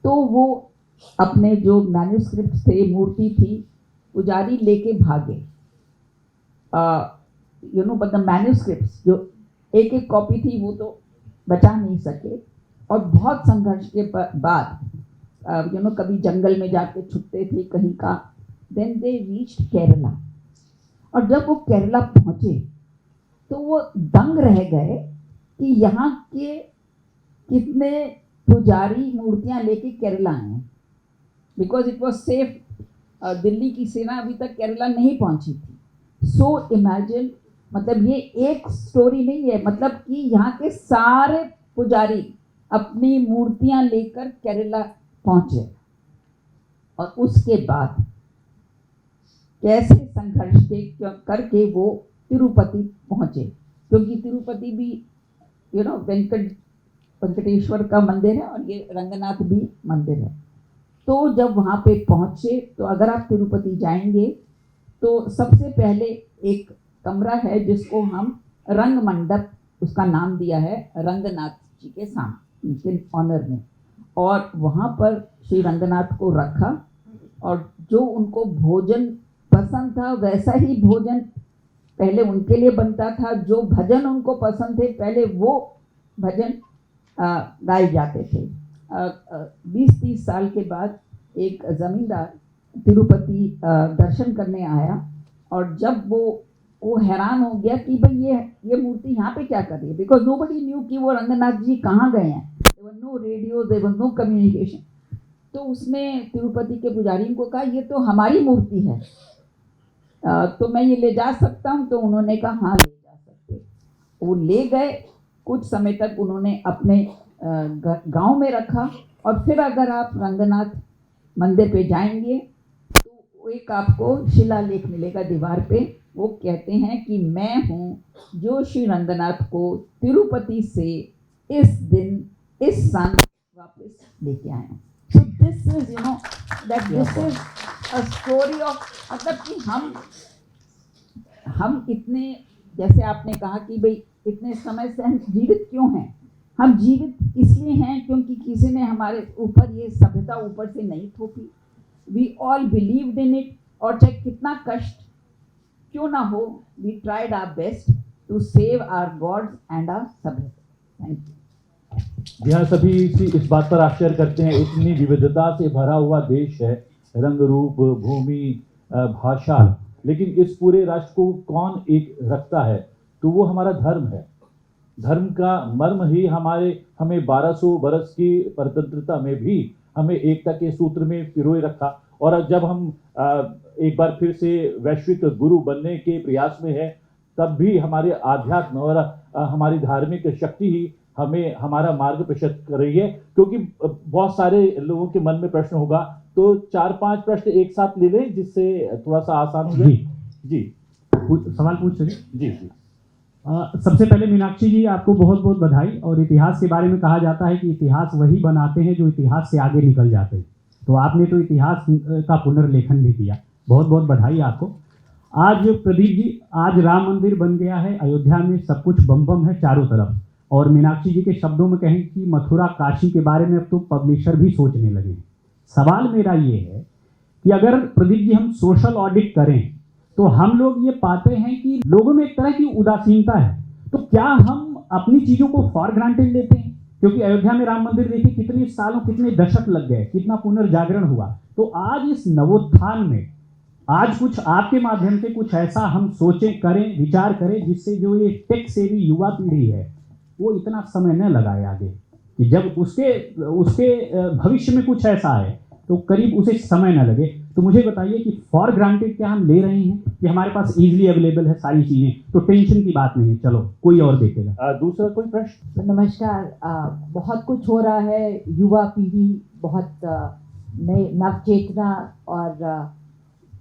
तो वो अपने जो मैन्युस्क्रिप्ट थे, मूर्ति थी, पुजारी लेके भागे। बट द मैन्युस्क्रिप्ट्स जो एक एक कॉपी थी वो तो बचा नहीं सके, और बहुत संघर्ष के बाद कभी जंगल में जाके छुपते थे कहीं का। देन दे रीच्ड केरला, और जब वो केरला पहुँचे तो वो दंग रह गए कि यहाँ के कितने पुजारी मूर्तियाँ लेके केरला आए, because it was safe. Delhi की सेना अभी तक केरला नहीं पहुँची थी। सो इमेजिन, मतलब ये एक स्टोरी नहीं है, मतलब कि यहाँ के सारे पुजारी अपनी मूर्तियाँ लेकर केरला पहुँचे, और उसके बाद कैसे संघर्ष करके वो तिरुपति पहुँचे, क्योंकि तिरुपति भी वेंकटेश्वर का मंदिर है, और ये रंगनाथ भी मंदिर है। तो जब वहाँ पे पहुँचे, तो अगर आप तिरुपति जाएंगे तो सबसे पहले एक कमरा है जिसको हम रंग मंडप, उसका नाम दिया है रंगनाथ जी के सामने, उनके ऑनर में। और वहाँ पर श्री रंगनाथ को रखा, और जो उनको भोजन पसंद था वैसा ही भोजन पहले उनके लिए बनता था। जो भजन उनको पसंद थे पहले वो भजन गाए जाते थे। 20-30 साल के बाद एक ज़मींदार तिरुपति दर्शन करने आया, और जब वो हैरान हो गया कि भाई ये मूर्ति यहाँ पे क्या कर रही है, बिकॉज नोबडी न्यू कि वो रंगनाथ जी कहाँ गए हैं। There were no radio, there were no communication. तो उसने तिरुपति के पुजारी को कहा ये तो हमारी मूर्ति है, तो मैं ये ले जा सकता हूँ? तो उन्होंने कहा हाँ ले जा सकते। वो ले गए, कुछ समय तक उन्होंने अपने गांव में रखा। और फिर अगर आप रंगनाथ मंदिर पे जाएंगे तो एक आपको शिलालेख मिलेगा दीवार पे। वो कहते हैं कि मैं हूँ जो श्री रंगनाथ को तिरुपति से इस दिन इस सन वापस लेके आए हैं। So this is, that this is a story of, मतलब कि हम इतने, जैसे आपने कहा कि भाई इतने समय से हम जीवित क्यों हैं, हम जीवित इसलिए हैं क्योंकि किसी ने हमारे ऊपर ये सभ्यता ऊपर से नहीं थोपी। We all believed in it, और चाहे कितना कष्ट क्यों ना हो, we tried our best to save our gods and our सभ्यता। Thank you. यहाँ सभी इस बात पर आश्चर्य करते हैं, इतनी विविधता से भरा हुआ देश है, रंग रूप भूमि भाषा, लेकिन इस पूरे राष्ट्र को कौन एक रखता है? तो वो हमारा धर्म है। धर्म का मर्म ही हमें 1200 वर्ष की स्वतंत्रता में भी हमें एकता के सूत्र में पिरोए रखा। और जब हम एक बार फिर से वैश्विक गुरु बनने के प्रयास में है, तब भी हमारे आध्यात्म और हमारी धार्मिक शक्ति ही हमें हमारा मार्ग प्रशस्त कर रही है। क्योंकि बहुत सारे लोगों के मन में प्रश्न होगा, तो 4-5 प्रश्न एक साथ ले लें जिससे थोड़ा सा आसान हो जाए। जी सवाल पूछ सके? जी जी। सबसे पहले मीनाक्षी जी, आपको बहुत बहुत बधाई। और इतिहास के बारे में कहा जाता है कि इतिहास वही बनाते हैं जो इतिहास से आगे निकल जाते हैं, तो आपने तो इतिहास का पुनर्लेखन भी किया, बहुत बहुत बधाई आपको। आज प्रदीप जी, आज राम मंदिर बन गया है अयोध्या में, सब कुछ बम बम है चारों तरफ। और मीनाक्षी जी के शब्दों में कहें कि मथुरा काशी के बारे में अब तो पब्लिशर भी सोचने लगे हैं। सवाल मेरा ये है कि अगर प्रदीप जी हम सोशल ऑडिट करें तो हम लोग ये पाते हैं कि लोगों में एक तरह की उदासीनता है। तो क्या हम अपनी चीज़ों को फॉर ग्रांटेड लेते हैं? क्योंकि अयोध्या में राम मंदिर देखिए कितने सालों, कितने दशक लग गए, कितना पुनर्जागरण हुआ। तो आज इस नवोत्थान में आज कुछ आपके माध्यम से कुछ ऐसा हम सोचें, करें, विचार करें, जिससे जो ये टेक सेवी युवा पीढ़ी है वो इतना समय न लगाए आगे, कि जब उसके भविष्य में कुछ ऐसा है तो करीब उसे समय न लगे। तो मुझे बताइए कि फॉर ग्रांटेड क्या हम ले रहे हैं कि हमारे पास इजीली अवेलेबल है सारी चीज़ें, तो टेंशन की बात नहीं है, चलो कोई और देखेगा। दूसरा कोई प्रश्न? नमस्कार। बहुत कुछ हो रहा है, युवा पीढ़ी बहुत नए नवचेतना और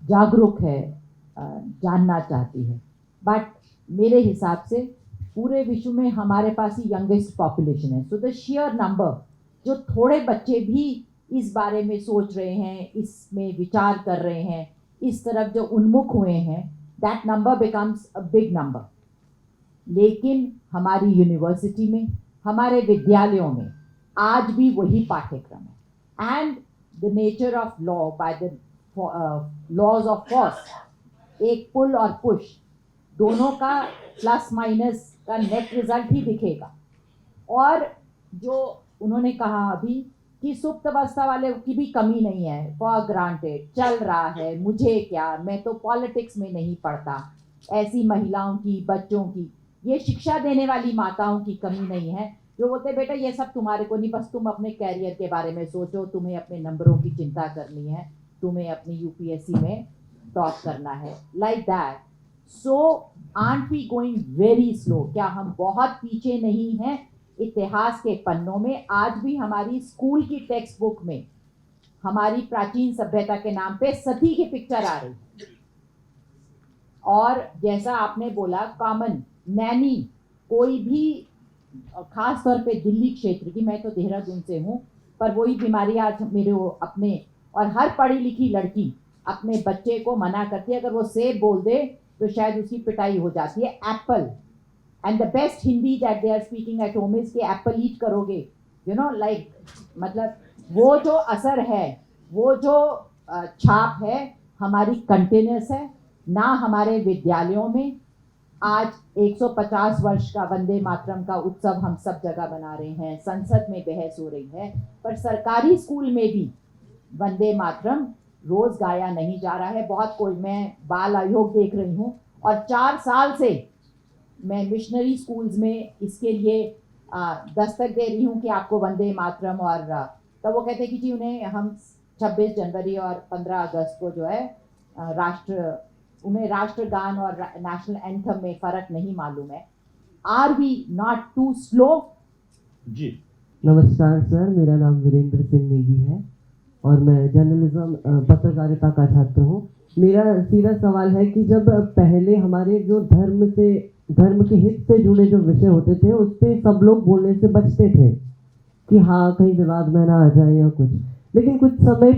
जागरूक है, जानना चाहती है। बट मेरे हिसाब से पूरे विश्व में हमारे पास ही यंगेस्ट पॉपुलेशन है। सो द शेयर नंबर, जो थोड़े बच्चे भी इस बारे में सोच रहे हैं, इसमें विचार कर रहे हैं, इस तरफ जो उन्मुख हुए हैं, that number becomes a big number. लेकिन हमारी यूनिवर्सिटी में, हमारे विद्यालयों में आज भी वही पाठ्यक्रम है। And the nature of law, by the laws of force, एक पुल और पुश दोनों का प्लस माइनस का नेट रिजल्ट ही दिखेगा। और जो उन्होंने कहा अभी कि सुप्त अवस्था वाले की भी कमी नहीं है, फॉर ग्रांटेड चल रहा है, मुझे क्या, मैं तो पॉलिटिक्स में नहीं पढ़ता, ऐसी महिलाओं की, बच्चों की, ये शिक्षा देने वाली माताओं की कमी नहीं है जो बोलते बेटा ये सब तुम्हारे को नहीं, बस तुम अपने कैरियर के बारे में सोचो, तुम्हें अपने नंबरों की चिंता करनी है, तुम्हें अपनी यूपीएससी में टॉप करना है, like that. So are we going very slow? क्या हम बहुत पीछे नहीं हैं इतिहास के पन्नों में? आज भी हमारी स्कूल की टेक्स्ट बुक में हमारी प्राचीन सभ्यता के नाम पे सती की पिक्चर आ रही है। और जैसा आपने बोला, कॉमन नैनी, कोई भी, खास तौर पे दिल्ली क्षेत्र की, मैं तो देहरादून से हूँ, पर वही बीमारी आज मेरे अपने, और हर पढ़ी लिखी लड़की अपने बच्चे को मना करती है, अगर वो सेब बोल दे तो शायद उसकी पिटाई हो जाती है। Apple, and the best Hindi that they are speaking at home is कि एप्पल ईट करोगे, यू नो, लाइक, मतलब वो जो असर है, वो जो छाप है हमारी कंटिन्यूस है ना। हमारे विद्यालयों में आज 150 वर्ष का वंदे मातरम का उत्सव हम सब जगह बना रहे हैं, संसद में बहस हो रही है, पर सरकारी स्कूल में भी वंदे मातरम रोज गाया नहीं जा रहा है। बहुत कोई, मैं बाल आयोग देख रही हूँ और 4 साल से मैं मिशनरी स्कूल्स में इसके लिए दस्तक दे रही हूँ कि आपको वंदे मातरम, और तब वो कहते हैं कि जी उन्हें हम 26 जनवरी और 15 अगस्त को जो है उन्हें राष्ट्रगान और नेशनल एंथम में फ़र्क नहीं मालूम है। Are we not too slow? जी नमस्कार सर, मेरा नाम वीरेंद्र सिंह नेगी है और मैं जर्नलिज्म पत्रकारिता का छात्र हूँ। मेरा सीधा सवाल है कि जब पहले हमारे जो धर्म के हित से जुड़े जो विषय होते थे उस पर सब लोग बोलने से बचते थे कि हाँ कहीं विवाद में ना आ जाए या कुछ, लेकिन कुछ समय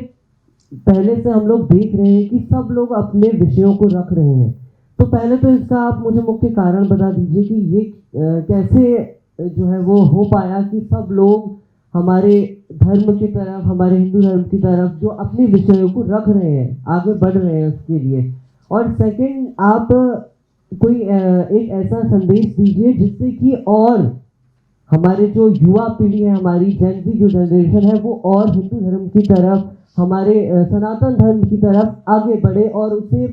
पहले से हम लोग देख रहे हैं कि सब लोग अपने विषयों को रख रहे हैं। तो पहले तो इसका आप मुझे मुख्य कारण बता दीजिए कि ये कैसे जो है वो हो पाया कि सब लोग हमारे धर्म की तरफ, हमारे हिंदू धर्म की तरफ जो अपने विषयों को रख रहे हैं, आगे बढ़ रहे हैं उसके लिए। और सेकंड, आप कोई एक ऐसा संदेश दीजिए जिससे कि और हमारे जो युवा पीढ़ी है, हमारी जेन ज़ी जो जनरेशन है, वो और हिंदू धर्म की तरफ, हमारे सनातन धर्म की तरफ आगे बढ़े और उसे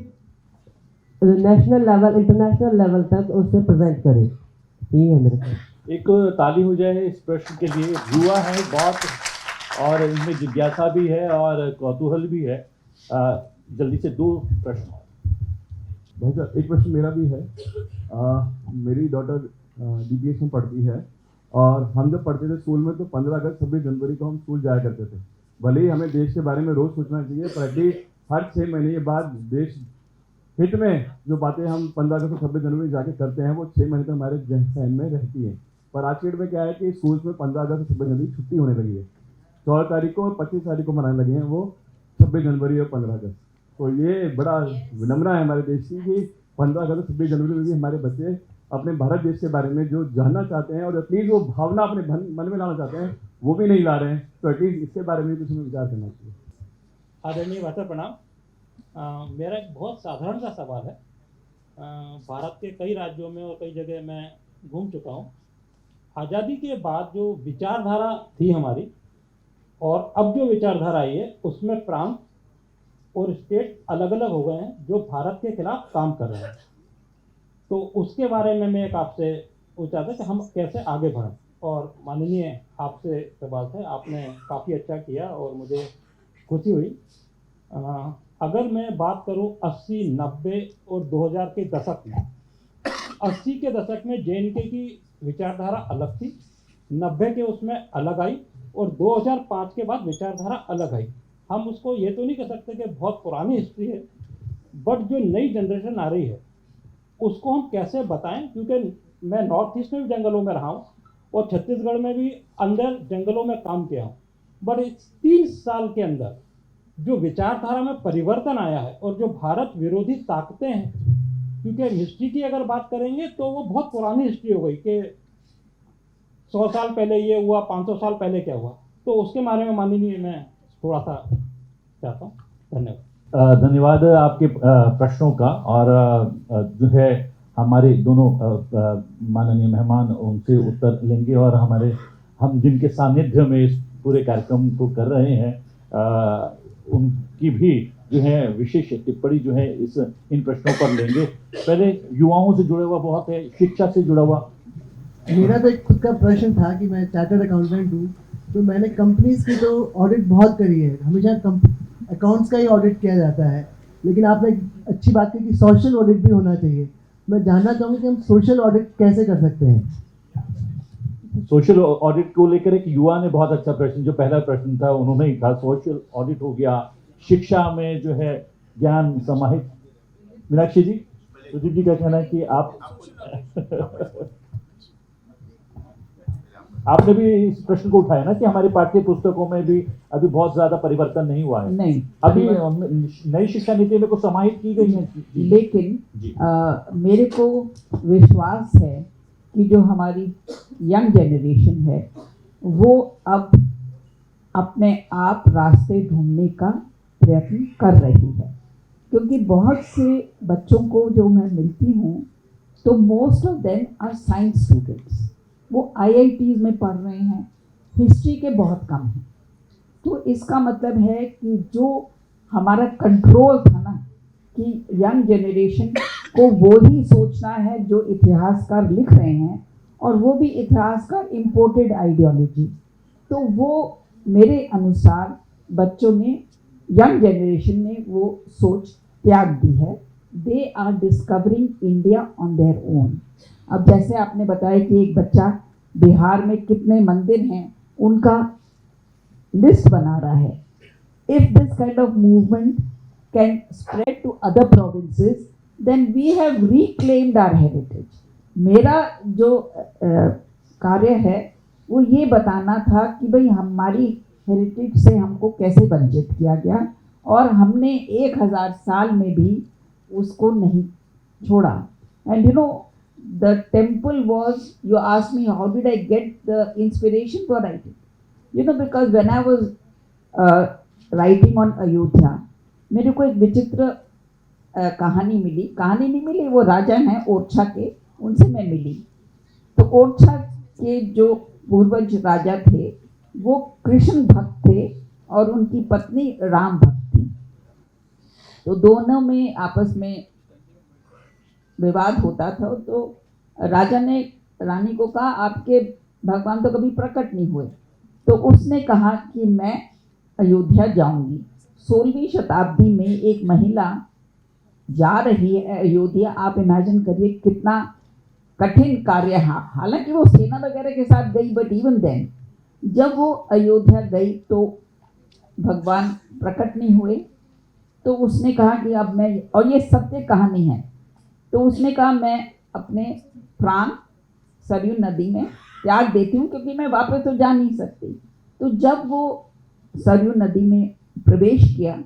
नेशनल लेवल, इंटरनेशनल लेवल तक उसे प्रेजेंट करे। यही है मेरे पास। एक ताली हो जाए इस प्रश्न के लिए। युवा है बहुत, और इनमें जिज्ञासा भी है और कौतूहल भी है। जल्दी से 2 प्रश्न। भाई साहब, एक प्रश्न मेरा भी है। मेरी डॉटर DPS में पढ़ती है, और हम जब पढ़ते थे स्कूल में तो 15 अगस्त 26 जनवरी को हम स्कूल जाया करते थे। भले ही हमें देश के बारे में रोज़ सोचना चाहिए, पर एटलीस्ट हर 6 महीने के बाद देश हित में जो बातें हम 15 अगस्त और 26 जनवरी जाके करते हैं वो 6 महीने तक हमारे जहन में रहती है। पर आज के डेट में क्या है कि स्कूल्स में 15 अगस्त और 26 जनवरी छुट्टी होने लगी है। 14 तारीख को और 25 तारीख को मनाने लगे हैं वो 26 जनवरी और 15 अगस्त। तो ये बड़ा विनम्रता है हमारे देश की कि 15 अगस्त और 26 जनवरी में भी हमारे बच्चे अपने भारत देश के बारे में जो जानना चाहते हैं और एटलीस्ट वो भावना अपने मन में लाना चाहते हैं, वो भी नहीं ला रहे हैं। तो एटलीस्ट इसके बारे में कुछ हमें विचार करना चाहिए। आदरणीय भाषा प्रणाम। मेरा एक बहुत साधारण सा सवाल है। भारत के कई राज्यों में और कई जगह मैं घूम चुका हूँ। आज़ादी के बाद जो विचारधारा थी हमारी, और अब जो विचारधारा आई है, उसमें प्रांत और स्टेट अलग अलग हो गए हैं जो भारत के खिलाफ काम कर रहे हैं। तो उसके बारे में मैं एक आपसे पूछा था कि हम कैसे आगे बढ़ें। और माननीय आपसे सवाल है, आपने काफ़ी अच्छा किया और मुझे खुशी हुई। अगर मैं बात करूं 80, 90 और 2000 के दशक में, 80 के दशक में JNK की विचारधारा अलग थी, 90 के उसमें अलग आई, और 2005 के बाद विचारधारा अलग आई। हम उसको ये तो नहीं कह सकते कि बहुत पुरानी हिस्ट्री है, बट जो नई जनरेशन आ रही है उसको हम कैसे बताएं, क्योंकि मैं नॉर्थ ईस्ट में भी जंगलों में रहा हूँ और छत्तीसगढ़ में भी अंदर जंगलों में काम किया हूँ। बट इस 3 साल के अंदर जो विचारधारा में परिवर्तन आया है और जो भारत विरोधी ताकतें हैं, क्योंकि हिस्ट्री की अगर बात करेंगे तो वो बहुत पुरानी हिस्ट्री हो गई कि 100 साल पहले ये हुआ, 500 साल पहले क्या हुआ, तो उसके बारे में माननीय मैं थोड़ा सा चाहता हूँ। धन्यवाद। धन्यवाद आपके प्रश्नों का। और जो है हमारे दोनों माननीय मेहमान उनसे उत्तर लेंगे, और हम जिनके सानिध्य में इस पूरे कार्यक्रम को कर रहे हैं उनकी भी जो है विशेष टिप्पणी जो है इन प्रश्नों पर लेंगे। पहले युवाओं से जुड़ा हुआ बहुत है, शिक्षा से जुड़ा हुआ। मेरा तो एक खुद का प्रश्न था कि मैं चार्टर्ड अकाउंटेंट हूँ, तो मैंने कंपनीज की तो ऑडिट बहुत करी है, हमेशा अकाउंट्स का ही ऑडिट किया जाता है, लेकिन आपने एक अच्छी बात की कि सोशल ऑडिट भी होना चाहिए। मैं जानना चाहूँगा कि हम सोशल ऑडिट कैसे कर सकते हैं। सोशल ऑडिट को लेकर एक युवा ने बहुत अच्छा प्रश्न, जो पहला प्रश्न था उन्होंने ही कहा सोशल ऑडिट हो गया, शिक्षा में जो है ज्ञान समाहित। मीनाक्षी जी, सुदीप जी का कहना है कि आपने भी इस प्रश्न को उठाया ना कि हमारे पाठ्य पुस्तकों में भी अभी बहुत ज्यादा परिवर्तन नहीं हुआ है। नहीं, अभी नई शिक्षा नीति में कुछ समाहित की गई है, लेकिन मेरे को विश्वास है कि जो हमारी यंग जनरेशन है वो अब अपने आप रास्ते ढूंढने का प्रयत्न कर रही है, क्योंकि बहुत से बच्चों को जो मैं मिलती हूँ तो most of them are science students. वो IITs में पढ़ रहे हैं, हिस्ट्री के बहुत कम हैं। तो इसका मतलब है कि जो हमारा कंट्रोल था ना कि यंग जनरेशन को वो ही सोचना है जो इतिहासकार लिख रहे हैं, और वो भी इतिहासकार इम्पोर्टेड आइडियोलॉजी, तो वो मेरे अनुसार बच्चों ने, यंग जनरेशन ने वो सोच त्याग दी है। They are discovering India on their own. अब जैसे आपने बताया कि एक बच्चा बिहार में कितने मंदिर हैं उनका लिस्ट बना रहा है। If this kind of movement can spread to other provinces, then we have reclaimed our heritage. मेरा जो कार्य है वो ये बताना था कि भाई हमारी हेरिटेज से हमको कैसे वंचित किया गया, और हमने 1000 साल में भी उसको नहीं छोड़ा। And you know the temple was, you asked me how did I get the inspiration for writing. You know, because when I was writing on Ayodhya, मेरे को एक विचित्र कहानी नहीं मिली, वो राजा हैं ओरछा के, उनसे मैं मिली। तो ओरछा के जो पूर्वज राजा थे वो कृष्ण भक्त थे और उनकी पत्नी राम भक्त थी। तो दोनों में आपस में विवाद होता था। तो राजा ने रानी को कहा आपके भगवान तो कभी प्रकट नहीं हुए। तो उसने कहा कि मैं अयोध्या जाऊंगी। 16वीं शताब्दी में एक महिला जा रही है अयोध्या। आप इमेजिन करिए कितना कठिन कार्य है। हालांकि वो सेना वगैरह के साथ गई, बट इवन देन जब वो अयोध्या गई तो भगवान प्रकट नहीं हुए। तो उसने कहा कि अब मैं, और ये सत्य कहानी है, तो उसने कहा मैं अपने प्राण सरयू नदी में त्याग देती हूँ क्योंकि मैं वापस तो जा नहीं सकती। तो जब वो सरयू नदी में प्रवेश किया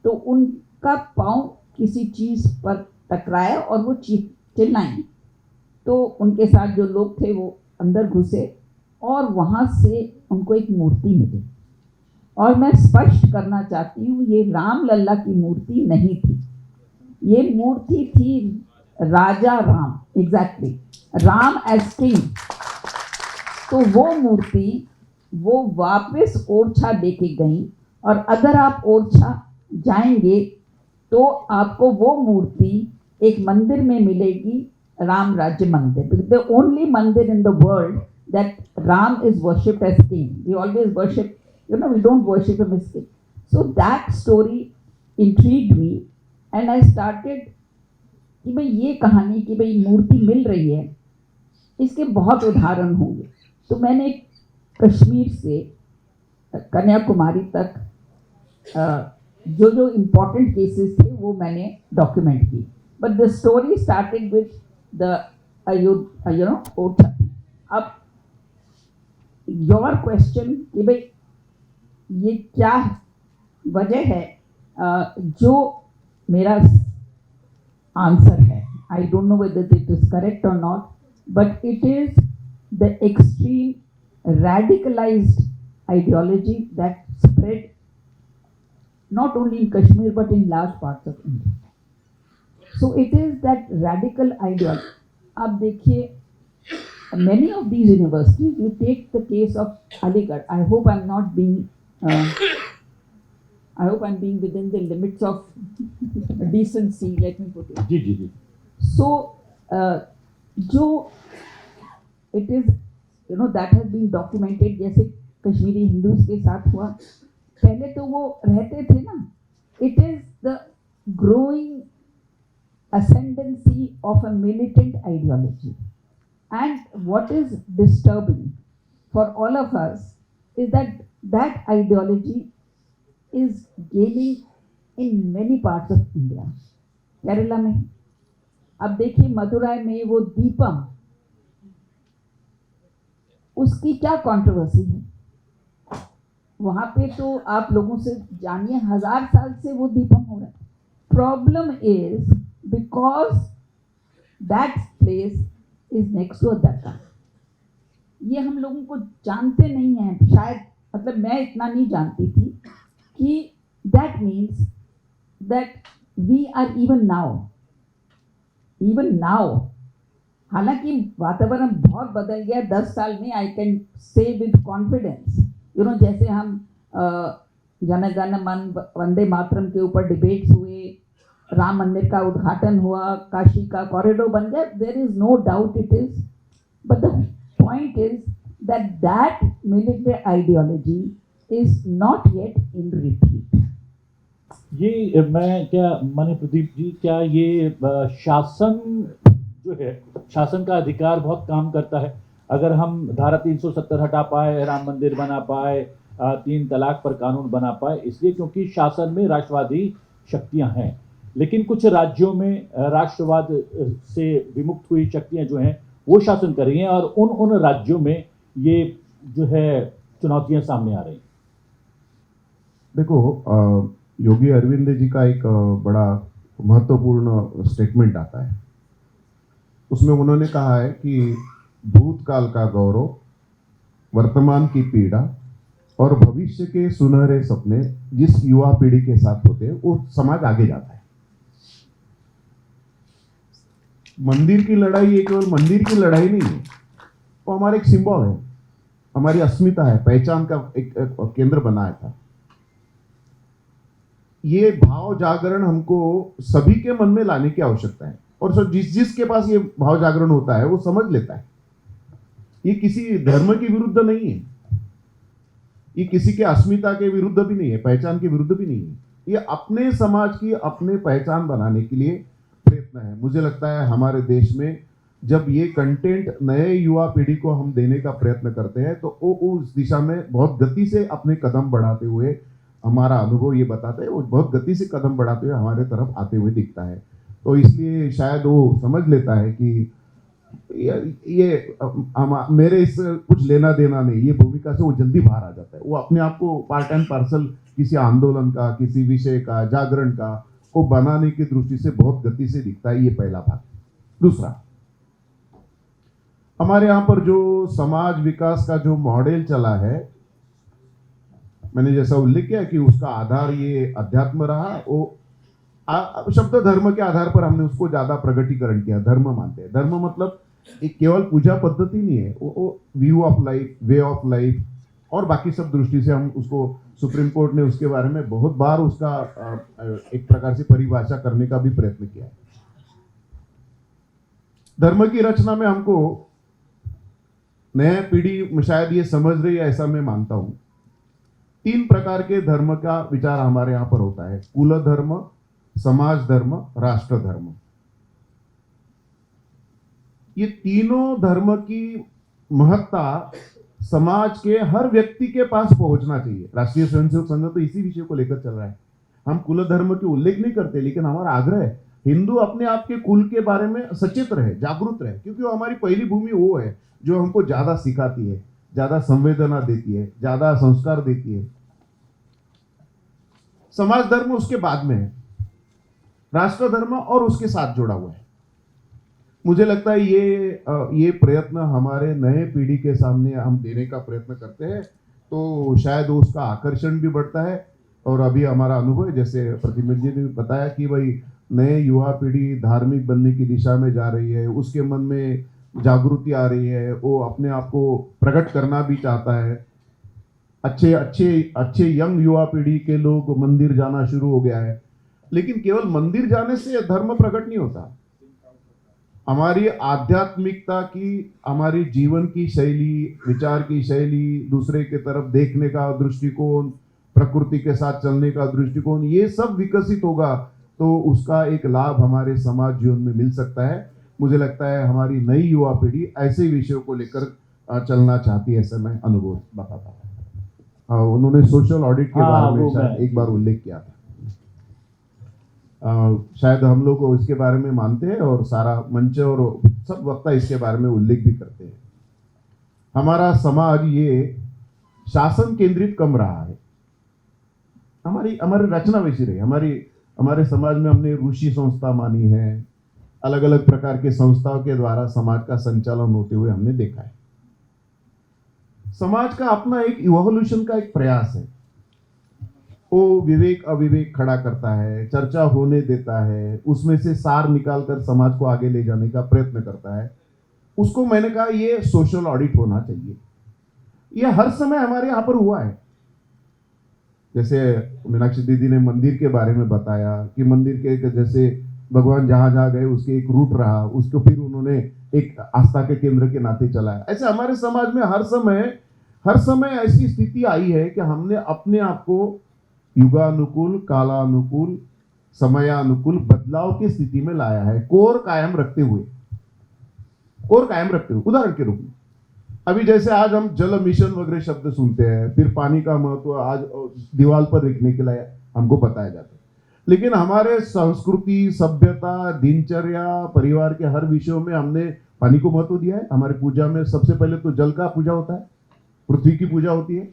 तो उनका पाँव किसी चीज़ पर टकराया और वो चिल्लाई। तो उनके साथ जो लोग थे वो अंदर घुसे और वहाँ से उनको एक मूर्ति मिली। और मैं स्पष्ट करना चाहती हूँ, ये राम लल्ला की मूर्ति नहीं थी, ये मूर्ति थी Raja Ram, exactly Ram as king. तो वो मूर्ति वो वापस ओरछा लेके गई, और अगर आप ओरछा जाएंगे तो आपको वो मूर्ति एक मंदिर में मिलेगी, राम राज्य मंदिर, the only mandir in the world that Ram is worshipped as king. We always worship, you know, we don't worship him as king. So that story intrigued me and I started कि भाई ये कहानी कि भाई मूर्ति मिल रही है, इसके बहुत उदाहरण होंगे। तो मैंने कश्मीर से कन्याकुमारी तक जो जो इम्पोर्टेंट केसेस थे वो मैंने डॉक्यूमेंट की। But the story started with the Orchha. अब योर क्वेश्चन कि भाई ये क्या वजह है, जो मेरा आंसर है, I don't know whether it is correct और not, but it is the extreme radicalized ideology that spread not only in Kashmir but in large parts of India. So it is that radical ideology. अब देखिए, many of these universities, you take the case of Aligarh. I hope I'm not being I hope I'm being within the limits of decency, let me put it. Ji. So, जो it is, you know, that has been documented, जैसे Kashmiri Hindus के साथ हुआ, पहले तो वो रहते थे ना, it is the growing ascendancy of a militant ideology. And what is disturbing for all of us is that that ideology is gaining in many parts of India. Kerala में, अब देखिए मदुराई में वो दीपम, उसकी क्या कंट्रोवर्सी है वहाँ पे, तो आप लोगों से जानिए 1000 साल से वो दीपम हो रहा है। Problem is because that place is next to Dhaka. ये हम लोगों को जानते नहीं हैं, शायद, मतलब मैं इतना नहीं जानती थी कि that means that we are even now, हालांकि वातावरण बहुत बदल गया 10 साल में, I can say with confidence, you know, जैसे हम जन गण मन वंदे मातरम के ऊपर डिबेट्स हुए, राम मंदिर का उद्घाटन हुआ, काशी का कॉरिडोर बन गया, there is no doubt it is, but the point is that military ideology is not yet in retreat. ये मैं क्या माने प्रदीप जी, क्या ये शासन जो है, शासन का अधिकार बहुत काम करता है? अगर हम धारा 370 हटा पाए, राम मंदिर बना पाए, 3 तलाक पर कानून बना पाए, इसलिए क्योंकि शासन में राष्ट्रवादी शक्तियां हैं। लेकिन कुछ राज्यों में राष्ट्रवाद से विमुक्त हुई शक्तियां जो हैं वो शासन कर रही हैं, और उन राज्यों में ये जो है चुनौतियां सामने आ रही हैं। देखो, योगी अरविंद जी का एक बड़ा महत्वपूर्ण स्टेटमेंट आता है उसमें उन्होंने कहा है कि भूतकाल का गौरव, वर्तमान की पीड़ा और भविष्य के सुनहरे सपने जिस युवा पीढ़ी के साथ होते हैं वो समाज आगे जाता है। मंदिर की लड़ाई ये केवल मंदिर की लड़ाई नहीं है, वो हमारा एक सिंबल है, हमारी अस्मिता है, पहचान का एक केंद्र बनाया था। ये भाव जागरण हमको सभी के मन में लाने की आवश्यकता है, और सब जिसके पास ये भाव जागरण होता है वो समझ लेता है ये किसी धर्म के विरुद्ध नहीं है, ये किसी के अस्मिता के विरुद्ध भी नहीं है, पहचान के विरुद्ध भी नहीं है, ये अपने समाज की अपने पहचान बनाने के लिए प्रयत्न है। मुझे लगता है हमारे देश में जब ये कंटेंट नए युवा पीढ़ी को हम देने का प्रयत्न करते हैं तो वो उस दिशा में बहुत गति से अपने कदम बढ़ाते हुए, हमारा अनुभव ये बताता है, वो बहुत गति से कदम बढ़ाते हुए हमारे तरफ आते हुए दिखता है। तो इसलिए शायद वो समझ लेता है कि ये मेरे इस कुछ लेना देना नहीं, ये भूमिका से वो जल्दी बाहर आ जाता है। वो अपने आप को पार्ट एंड पार्सल किसी आंदोलन का, किसी विषय का, जागरण का को बनाने की दृष्टि से बहुत गति से दिखता है। ये पहला भाग। दूसरा, हमारे यहाँ पर जो समाज विकास का जो मॉडल चला है, मैंने जैसा उल्लेख किया कि उसका आधार ये अध्यात्म रहा। वो शब्द धर्म के आधार पर हमने उसको ज्यादा प्रगटीकरण किया। धर्म मानते हैं, धर्म मतलब एक केवल पूजा पद्धति नहीं है, वो view of life, way of life और बाकी सब दृष्टि से हम उसको, सुप्रीम कोर्ट ने उसके बारे में बहुत बार उसका एक प्रकार से परिभाषा करने का भी प्रयत्न किया है। धर्म की रचना में हमको नया पीढ़ी शायद ये समझ रही है, ऐसा मैं मानता हूं। 3 प्रकार के धर्म का विचार हमारे यहां पर होता है: कुल धर्म, समाज धर्म, राष्ट्र धर्म। ये तीनों धर्म की महत्ता समाज के हर व्यक्ति के पास पहुंचना चाहिए। राष्ट्रीय स्वयंसेवक संघ तो इसी विषय को लेकर चल रहा है। हम कुल धर्म के उल्लेख नहीं करते, लेकिन हमारा आग्रह है हिंदू अपने आप के कुल के बारे में सचेत रहे, जागरूक रहे, क्योंकि वो हमारी पहली भूमि वो है जो हमको ज्यादा सिखाती है, ज्यादा संवेदना देती है, ज्यादा संस्कार देती है। समाज धर्म उसके बाद में है, राष्ट्र धर्म और उसके साथ जुड़ा हुआ है। मुझे लगता है ये प्रयत्न हमारे नए पीढ़ी के सामने हम देने का प्रयत्न करते हैं तो शायद उसका आकर्षण भी बढ़ता है। और अभी हमारा अनुभव है, जैसे प्रतिबिंब जी ने बताया कि भाई नए युवा पीढ़ी धार्मिक बनने की दिशा में जा रही है, उसके मन में जागृति आ रही है, वो अपने आप को प्रकट करना भी चाहता है। अच्छे यंग युवा पीढ़ी के लोग मंदिर जाना शुरू हो गया है, लेकिन केवल मंदिर जाने से धर्म प्रकट नहीं होता। हमारी आध्यात्मिकता की, हमारी जीवन की शैली, विचार की शैली, दूसरे के तरफ देखने का दृष्टिकोण, प्रकृति के साथ चलने का दृष्टिकोण, ये सब विकसित होगा तो उसका एक लाभ हमारे समाज जीवन में मिल सकता है। मुझे लगता है हमारी नई युवा पीढ़ी ऐसे विषयों को लेकर चलना चाहती है, ऐसा मैं अनुभव बताता हूँ। उन्होंने सोशल ऑडिट के बारे में शायद एक बार उल्लेख किया था। शायद हम लोग इसके बारे में मानते हैं और सारा मंच और सब वक्ता इसके बारे में उल्लेख भी करते हैं। हमारा समाज ये शासन केंद्रित कम रहा है। हमारी रचना वैसी रही। हमारे समाज में हमने ऋषि संस्था मानी है, अलग अलग प्रकार के संस्थाओं के द्वारा समाज का संचालन होते हुए हमने देखा है। समाज का अपना एक इवोल्यूशन का एक प्रयास है। वो विवेक अविवेक खड़ा करता है, चर्चा होने देता है, उसमें से सार निकालकर समाज को आगे ले जाने का प्रयत्न करता है। उसको मैंने कहा ये सोशल ऑडिट होना चाहिए। ये हर समय हमारे यहाँ पर हुआ है। जैसे मीनाक्षी दीदी ने मंदिर के बारे में बताया कि मंदिर के जैसे भगवान जहां जहां गए उसके एक रूट रहा, उसको फिर उन्होंने एक आस्था के केंद्र के नाते चलाया। ऐसे हमारे समाज में हर समय ऐसी स्थिति आई है कि हमने अपने आप को युगानुकूल, कालानुकूल, समयानुकूल बदलाव की स्थिति में लाया है, कोर कायम रखते हुए। उदाहरण के रूप में अभी जैसे आज हम जल मिशन वगैरह शब्द सुनते हैं, फिर पानी का महत्व आज दीवार पर लिखने के लिए हमको बताया जाता है, लेकिन हमारे संस्कृति, सभ्यता, दिनचर्या, परिवार के हर विषयों में हमने पानी को महत्व दिया है। हमारी पूजा में सबसे पहले तो जल का पूजा होता है, पृथ्वी की पूजा होती है।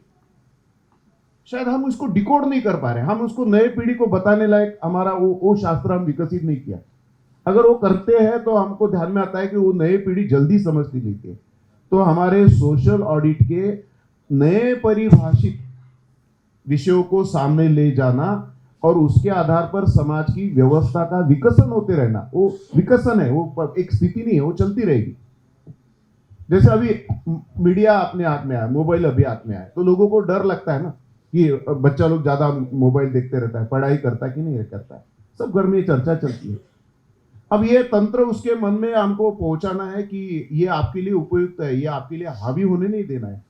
शायद हम उसको डिकोड नहीं कर पा रहे, हम उसको नए पीढ़ी को बताने लायक हमारा वो शास्त्र हम विकसित नहीं किया। अगर वो करते हैं तो हमको ध्यान में आता है कि वो नई पीढ़ी जल्दी समझती लेती है। तो हमारे सोशल ऑडिट के नए परिभाषित विषयों को सामने ले जाना और उसके आधार पर समाज की व्यवस्था का विकसन होते रहना, वो विकसन है, वो एक स्थिति नहीं है, वो चलती रहेगी। जैसे अभी मीडिया अपने हाथ में आया, मोबाइल अभी हाथ में आया, तो लोगों को डर लगता है ना कि बच्चा लोग ज्यादा मोबाइल देखते रहता है, पढ़ाई करता है कि नहीं करता है, सब घर में चर्चा चलती है। अब ये तंत्र उसके मन में हमको पहुंचाना है कि ये आपके लिए उपयुक्त है, ये आपके लिए हावी होने नहीं देना है।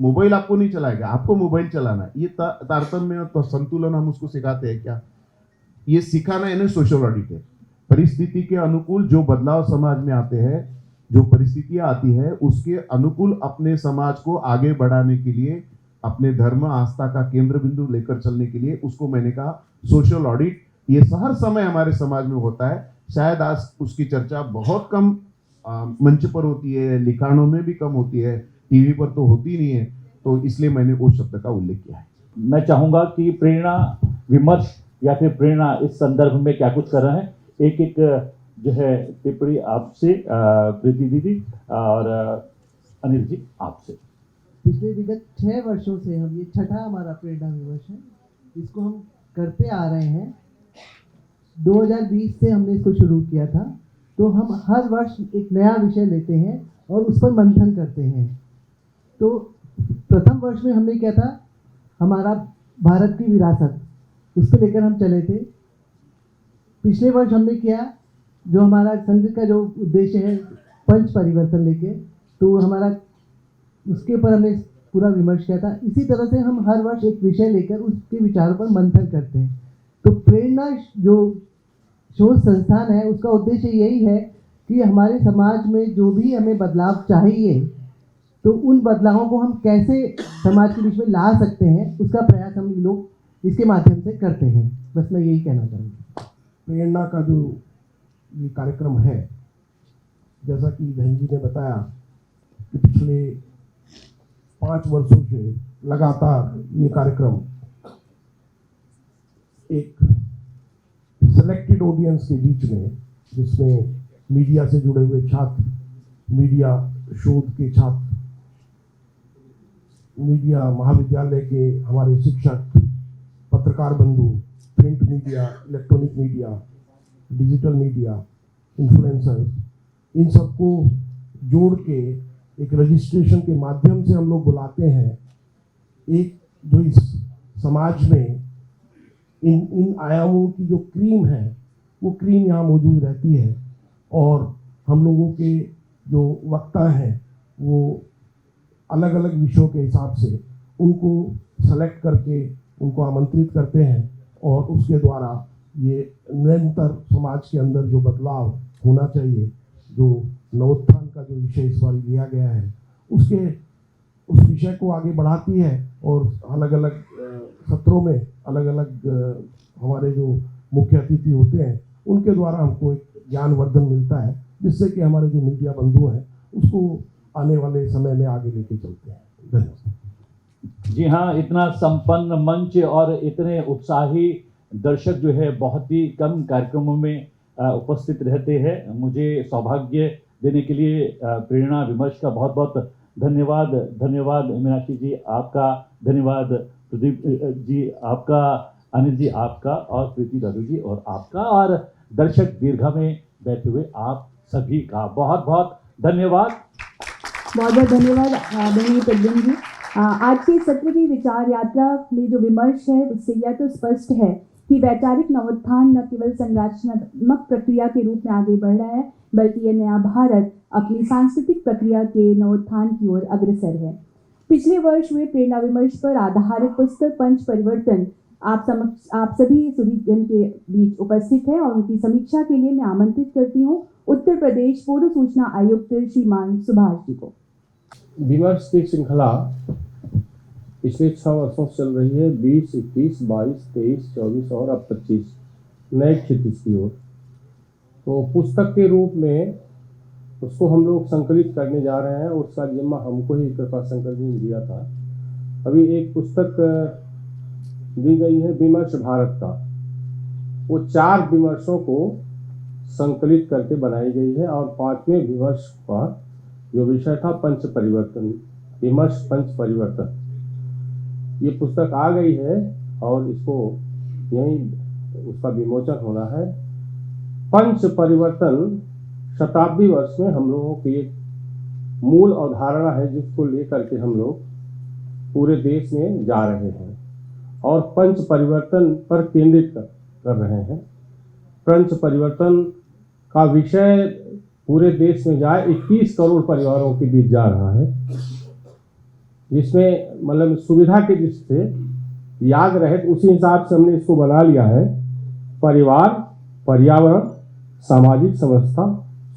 मोबाइल आपको नहीं चलाएगा, आपको मोबाइल चलाना है। ये तारतम्य तो संतुलन हम उसको सिखाते हैं क्या? ये सिखाना है ना सोशल ऑडिट है। परिस्थिति के अनुकूल जो बदलाव समाज में आते हैं, जो परिस्थितियां आती है, उसके अनुकूल अपने समाज को आगे बढ़ाने के लिए, अपने धर्म आस्था का केंद्र बिंदु लेकर चलने के लिए, उसको मैंने कहा सोशल ऑडिट। ये हर समय हमारे समाज में होता है। शायद आज उसकी चर्चा बहुत कम मंच पर होती है, लिखानों में भी कम होती है, टीवी पर तो होती नहीं है, तो इसलिए मैंने उस शब्द का उल्लेख किया है। मैं चाहूंगा कि प्रेरणा विमर्श या फिर प्रेरणा इस संदर्भ में क्या कुछ कर रहे हैं, एक एक जो है टिप्पणी आपसे, प्रीति दीदी और अनिल जी आपसे। पिछले विगत 6 वर्षों से हम, ये छठा हमारा प्रेरणा विमर्श है, इसको हम करते आ रहे हैं। 2020 से हमने इसको शुरू किया था। तो हम हर वर्ष एक नया विषय लेते हैं और उस पर मंथन करते हैं। तो प्रथम वर्ष में हमने क्या था, हमारा भारत की विरासत, उसको लेकर हम चले थे। पिछले वर्ष हमने किया जो हमारा संघ का जो उद्देश्य है पंच परिवर्तन लेके, तो हमारा उसके ऊपर हमने पूरा विमर्श किया था। इसी तरह से हम हर वर्ष एक विषय लेकर उसके विचारों पर मंथन करते हैं। तो प्रेरणा जो शोध संस्थान है, उसका उद्देश्य यही है कि हमारे समाज में जो भी हमें बदलाव चाहिए, तो उन बदलावों को हम कैसे समाज के बीच में ला सकते हैं, उसका प्रयास हम लोग इसके माध्यम से करते हैं। बस मैं यही कहना चाहूँगा। प्रेरणा का जो ये कार्यक्रम है, जैसा कि बहन जी ने बताया कि पिछले 5 वर्षों से लगातार ये कार्यक्रम एक सेलेक्टेड ऑडियंस के बीच में, जिसमें मीडिया से जुड़े हुए छात्र, मीडिया शोध के छात्र, मीडिया महाविद्यालय के हमारे शिक्षक, पत्रकार बंधु, print media, electronic media, digital media, influencers, इन सबको जोड़ के एक रजिस्ट्रेशन के माध्यम से हम लोग बुलाते हैं। एक जो इस समाज में इन आयामों की जो क्रीम है, वो क्रीम यहाँ मौजूद रहती है और हम लोगों के जो वक्ता हैं वो अलग अलग विषयों के हिसाब से उनको सेलेक्ट करके उनको आमंत्रित करते हैं और उसके द्वारा ये निरंतर समाज के अंदर जो बदलाव होना चाहिए, जो नवोत्थान का जो विषय इस बार लिया गया है, उस विषय को आगे बढ़ाती है और अलग अलग सत्रों में अलग अलग हमारे जो मुख्य अतिथि होते हैं उनके द्वारा हमको एक ज्ञानवर्धन मिलता है, जिससे कि हमारे जो मीडिया बंधु हैं उसको आने वाले समय में आगे लेके चलते हैं। धन्यवाद। जी हाँ, इतना संपन्न मंच और इतने उत्साही दर्शक जो है बहुत ही कम कार्यक्रमों में उपस्थित रहते हैं। मुझे सौभाग्य देने के लिए प्रेरणा विमर्श का बहुत बहुत धन्यवाद। धन्यवाद मीनाक्षी जी आपका, धन्यवाद प्रदीप जी आपका, अनिल जी आपका, और प्रीति दादू जी और आपका, और दर्शक दीर्घा में बैठे हुए आप सभी का बहुत बहुत धन्यवाद। बहुत बहुत धन्यवाद बहनी प्रद्युम्न जी। आज के सत्र की विचार यात्रा में जो विमर्श है उससे यह तो स्पष्ट है कि वैचारिक नवोत्थान न केवल संरचनात्मक प्रक्रिया के रूप में आगे बढ़ रहा है, बल्कि यह नया भारत अपनी सांस्कृतिक प्रक्रिया के नवोत्थान की ओर अग्रसर है। पिछले वर्ष हुए प्रेरणा विमर्श पर आधारित पुस्तक पंच परिवर्तन आप सभी सुधीजन के बीच उपस्थित है और उनकी समीक्षा के लिए मैं आमंत्रित करती हूँ उत्तर प्रदेश पूर्व सूचना आयुक्त श्रीमान सुभाष जी को। विमर्श की श्रृंखला पिछले 6 वर्षों से चल रही है, 20, 21, 22, 23, 24 और अब 25 नए क्षितिज की ओर। तो पुस्तक के रूप में उसको हम लोग संकलित करने जा रहे हैं और उसका जिम्मा हमको ही कृपा शंकर जी ने दिया था। अभी एक पुस्तक दी गई है विमर्श भारत का। वो 4 विमर्शों को संकलित करके बनाई गई है। और 5वें विमर्श पर जो विषय था पंच परिवर्तन, विमर्श पंच परिवर्तन, ये पुस्तक आ गई है और इसको यहीं उसका विमोचन होना है। पंच परिवर्तन शताब्दी वर्ष में हम लोगों की एक मूल अवधारणा है जिसको लेकर के हम लोग पूरे देश में जा रहे हैं और पंच परिवर्तन पर केंद्रित कर रहे हैं। पंच परिवर्तन का विषय पूरे देश में जाए 21 करोड़ परिवारों के बीच जा रहा है, जिसमें मतलब सुविधा के दृष्टि से याद रहे तो उसी हिसाब से हमने इसको बना लिया है। परिवार, पर्यावरण, सामाजिक समरसता,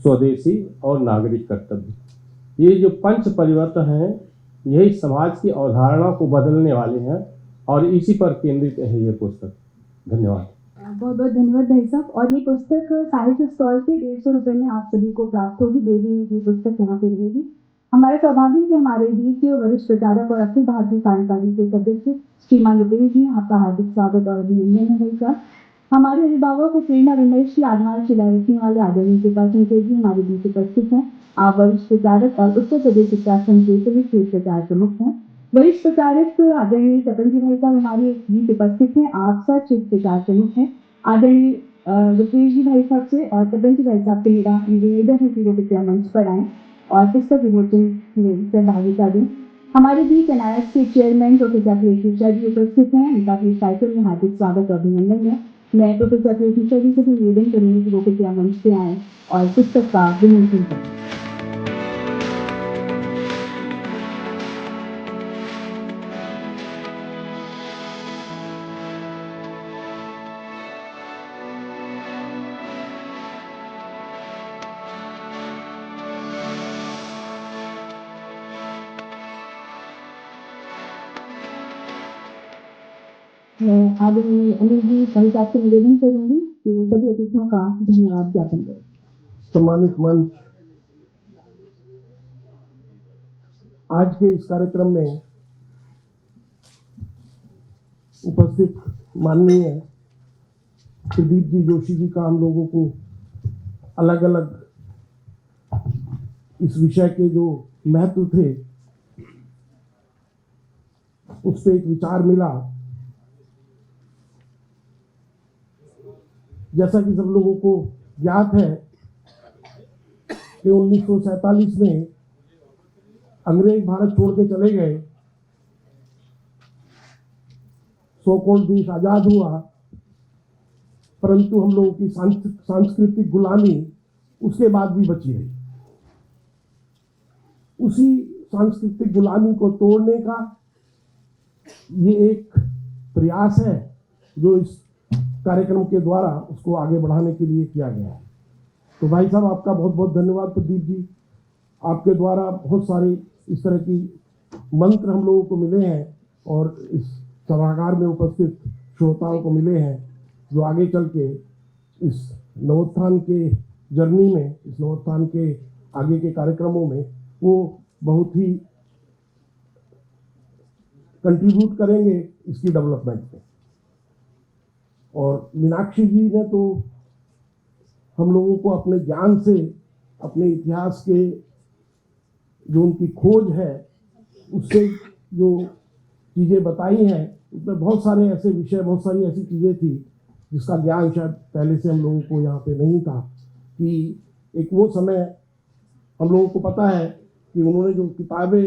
स्वदेशी और नागरिक कर्तव्य, ये जो पंच परिवर्तन हैं यही समाज की अवधारणा को बदलने वाले हैं और इसी पर केंद्रित है ये पुस्तक। धन्यवाद। बहुत बहुत धन्यवाद भाई साहब। और ये पुस्तक साहित्य स्टॉल पे 150 रुपये में आप सभी को प्राप्त होगी। देवी ये पुस्तक यहाँ पे रहेगी। हमारे सौभाग्य के हमारे बीच के वरिष्ठ प्रचारक और अखिल भारतीय कार्यकारिणी के सदस्य श्रीमान देवी जी, आपका हार्दिक स्वागत और अभिनंदन है भाई साहब। हमारे अभिभावक को प्रेरणा विमर्श की आधार शिला रखने वाले आदरणीय के पास जी हमारे बीच उपस्थित हैं। आप वरिष्ठ प्रचारक और उत्तर प्रदेश शिक्षा संघ के सभी क्षेत्र प्रचार प्रमुख हैं। वरिष्ठ प्रचारक आदरणीय तपन जी भाई साहब हमारे बीच उपस्थित हैं। आप सब क्षेत्र प्रचार प्रमुख हैं। आदरणीय रुपेश जी भाई साहब से और तपन जी भाई साहब से मेरा निवेदन है कि वो कृपया मंच पर आएँ और पुस्तक विमोचन में सहभागिता दें। हमारे बीच एनआईएस के चेयरमैन प्रोफेसर प्रेषिता जी उपस्थित हैं। उनका भी कार्यक्रम में हार्दिक स्वागत और अभिनंदन है। मैं प्रोफेसर प्रेषिता जी से भी निवेदन करूँगी कि वो कृपया मंच पे आएँ और पुस्तक का विमोचन करें। मैं आदरणीय अनिल जी भाई साहब से निवेदन करूंगी कि सभी अतिथियों का धन्यवाद ज्ञापन करें। सम्मानित मंच, आज के इस कार्यक्रम में उपस्थित माननीय प्रदीप जी जोशी जी का हम लोगों को अलग अलग इस विषय के जो महत्व थे उस पर एक विचार मिला। जैसा कि सब लोगों को ज्ञात है कि 1947 में अंग्रेज भारत छोड़ के चले गए, सो कॉल्ड देश आजाद हुआ, परंतु हम लोगों की सांस्कृतिक गुलामी उसके बाद भी बची रही। उसी सांस्कृतिक गुलामी को तोड़ने का ये एक प्रयास है जो इस कार्यक्रम के द्वारा उसको आगे बढ़ाने के लिए किया गया है। तो भाई साहब आपका बहुत बहुत धन्यवाद प्रदीप जी। आपके द्वारा बहुत सारे इस तरह की मंत्र हम लोगों को मिले हैं और इस सभागार में उपस्थित श्रोताओं को मिले हैं जो आगे चल के इस नवोत्थान के जर्नी में, इस नवोत्थान के आगे के कार्यक्रमों में वो बहुत ही कंट्रीब्यूट करेंगे इसकी डेवलपमेंट में। और मीनाक्षी जी ने तो हम लोगों को अपने ज्ञान से, अपने इतिहास के जो उनकी खोज है उससे जो चीज़ें बताई हैं उसमें बहुत सारे ऐसे विषय, बहुत सारी ऐसी चीज़ें थी जिसका ज्ञान शायद पहले से हम लोगों को यहाँ पे नहीं था। कि एक वो समय हम लोगों को पता है कि उन्होंने जो किताबें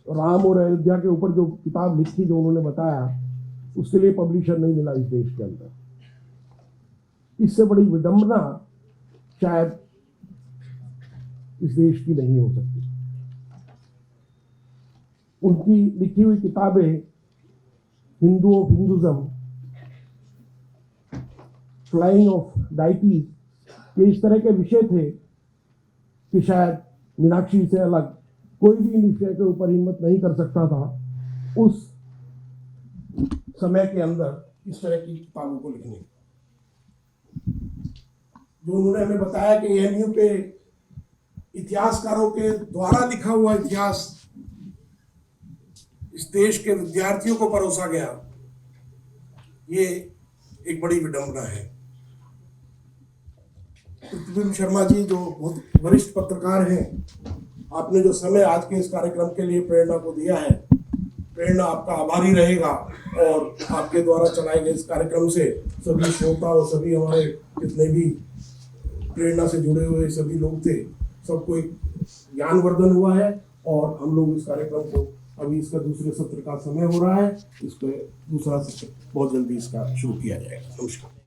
राम और अयोध्या के ऊपर जो किताब लिखी, जो उन्होंने बताया, उसके लिए पब्लिशर नहीं मिला इस देश के अंदर। इससे बड़ी विडंबना शायद इस देश की नहीं हो सकती। उनकी लिखी हुई किताबें Hindu of Hinduism, flying of deities, ये इस तरह के विषय थे कि शायद मीनाक्षी से अलग कोई भी इन विषय के ऊपर हिम्मत नहीं कर सकता था उस समय के अंदर इस तरह की किताबों को लिखने। जो उन्होंने हमें बताया कि एएनयू के इतिहासकारों के द्वारा लिखा हुआ इतिहास इस देश के विद्यार्थियों को परोसा गया, ये एक बड़ी विडंबना है। पृथ्वी शर्मा जी जो बहुत वरिष्ठ पत्रकार हैं, आपने जो समय आज के इस कार्यक्रम के लिए प्रेरणा को दिया है, प्रेरणा आपका आभारी रहेगा। और आपके द्वारा चलाए गए इस कार्यक्रम से सभी श्रोता और सभी हमारे जितने भी प्रेरणा से जुड़े हुए सभी लोग थे, सबको एक ज्ञानवर्धन हुआ है। और हम लोग इस कार्यक्रम को अभी इसका दूसरे सत्र का समय हो रहा है, इस पर दूसरा सत्र बहुत जल्दी इसका शुरू किया जाएगा। नमस्कार।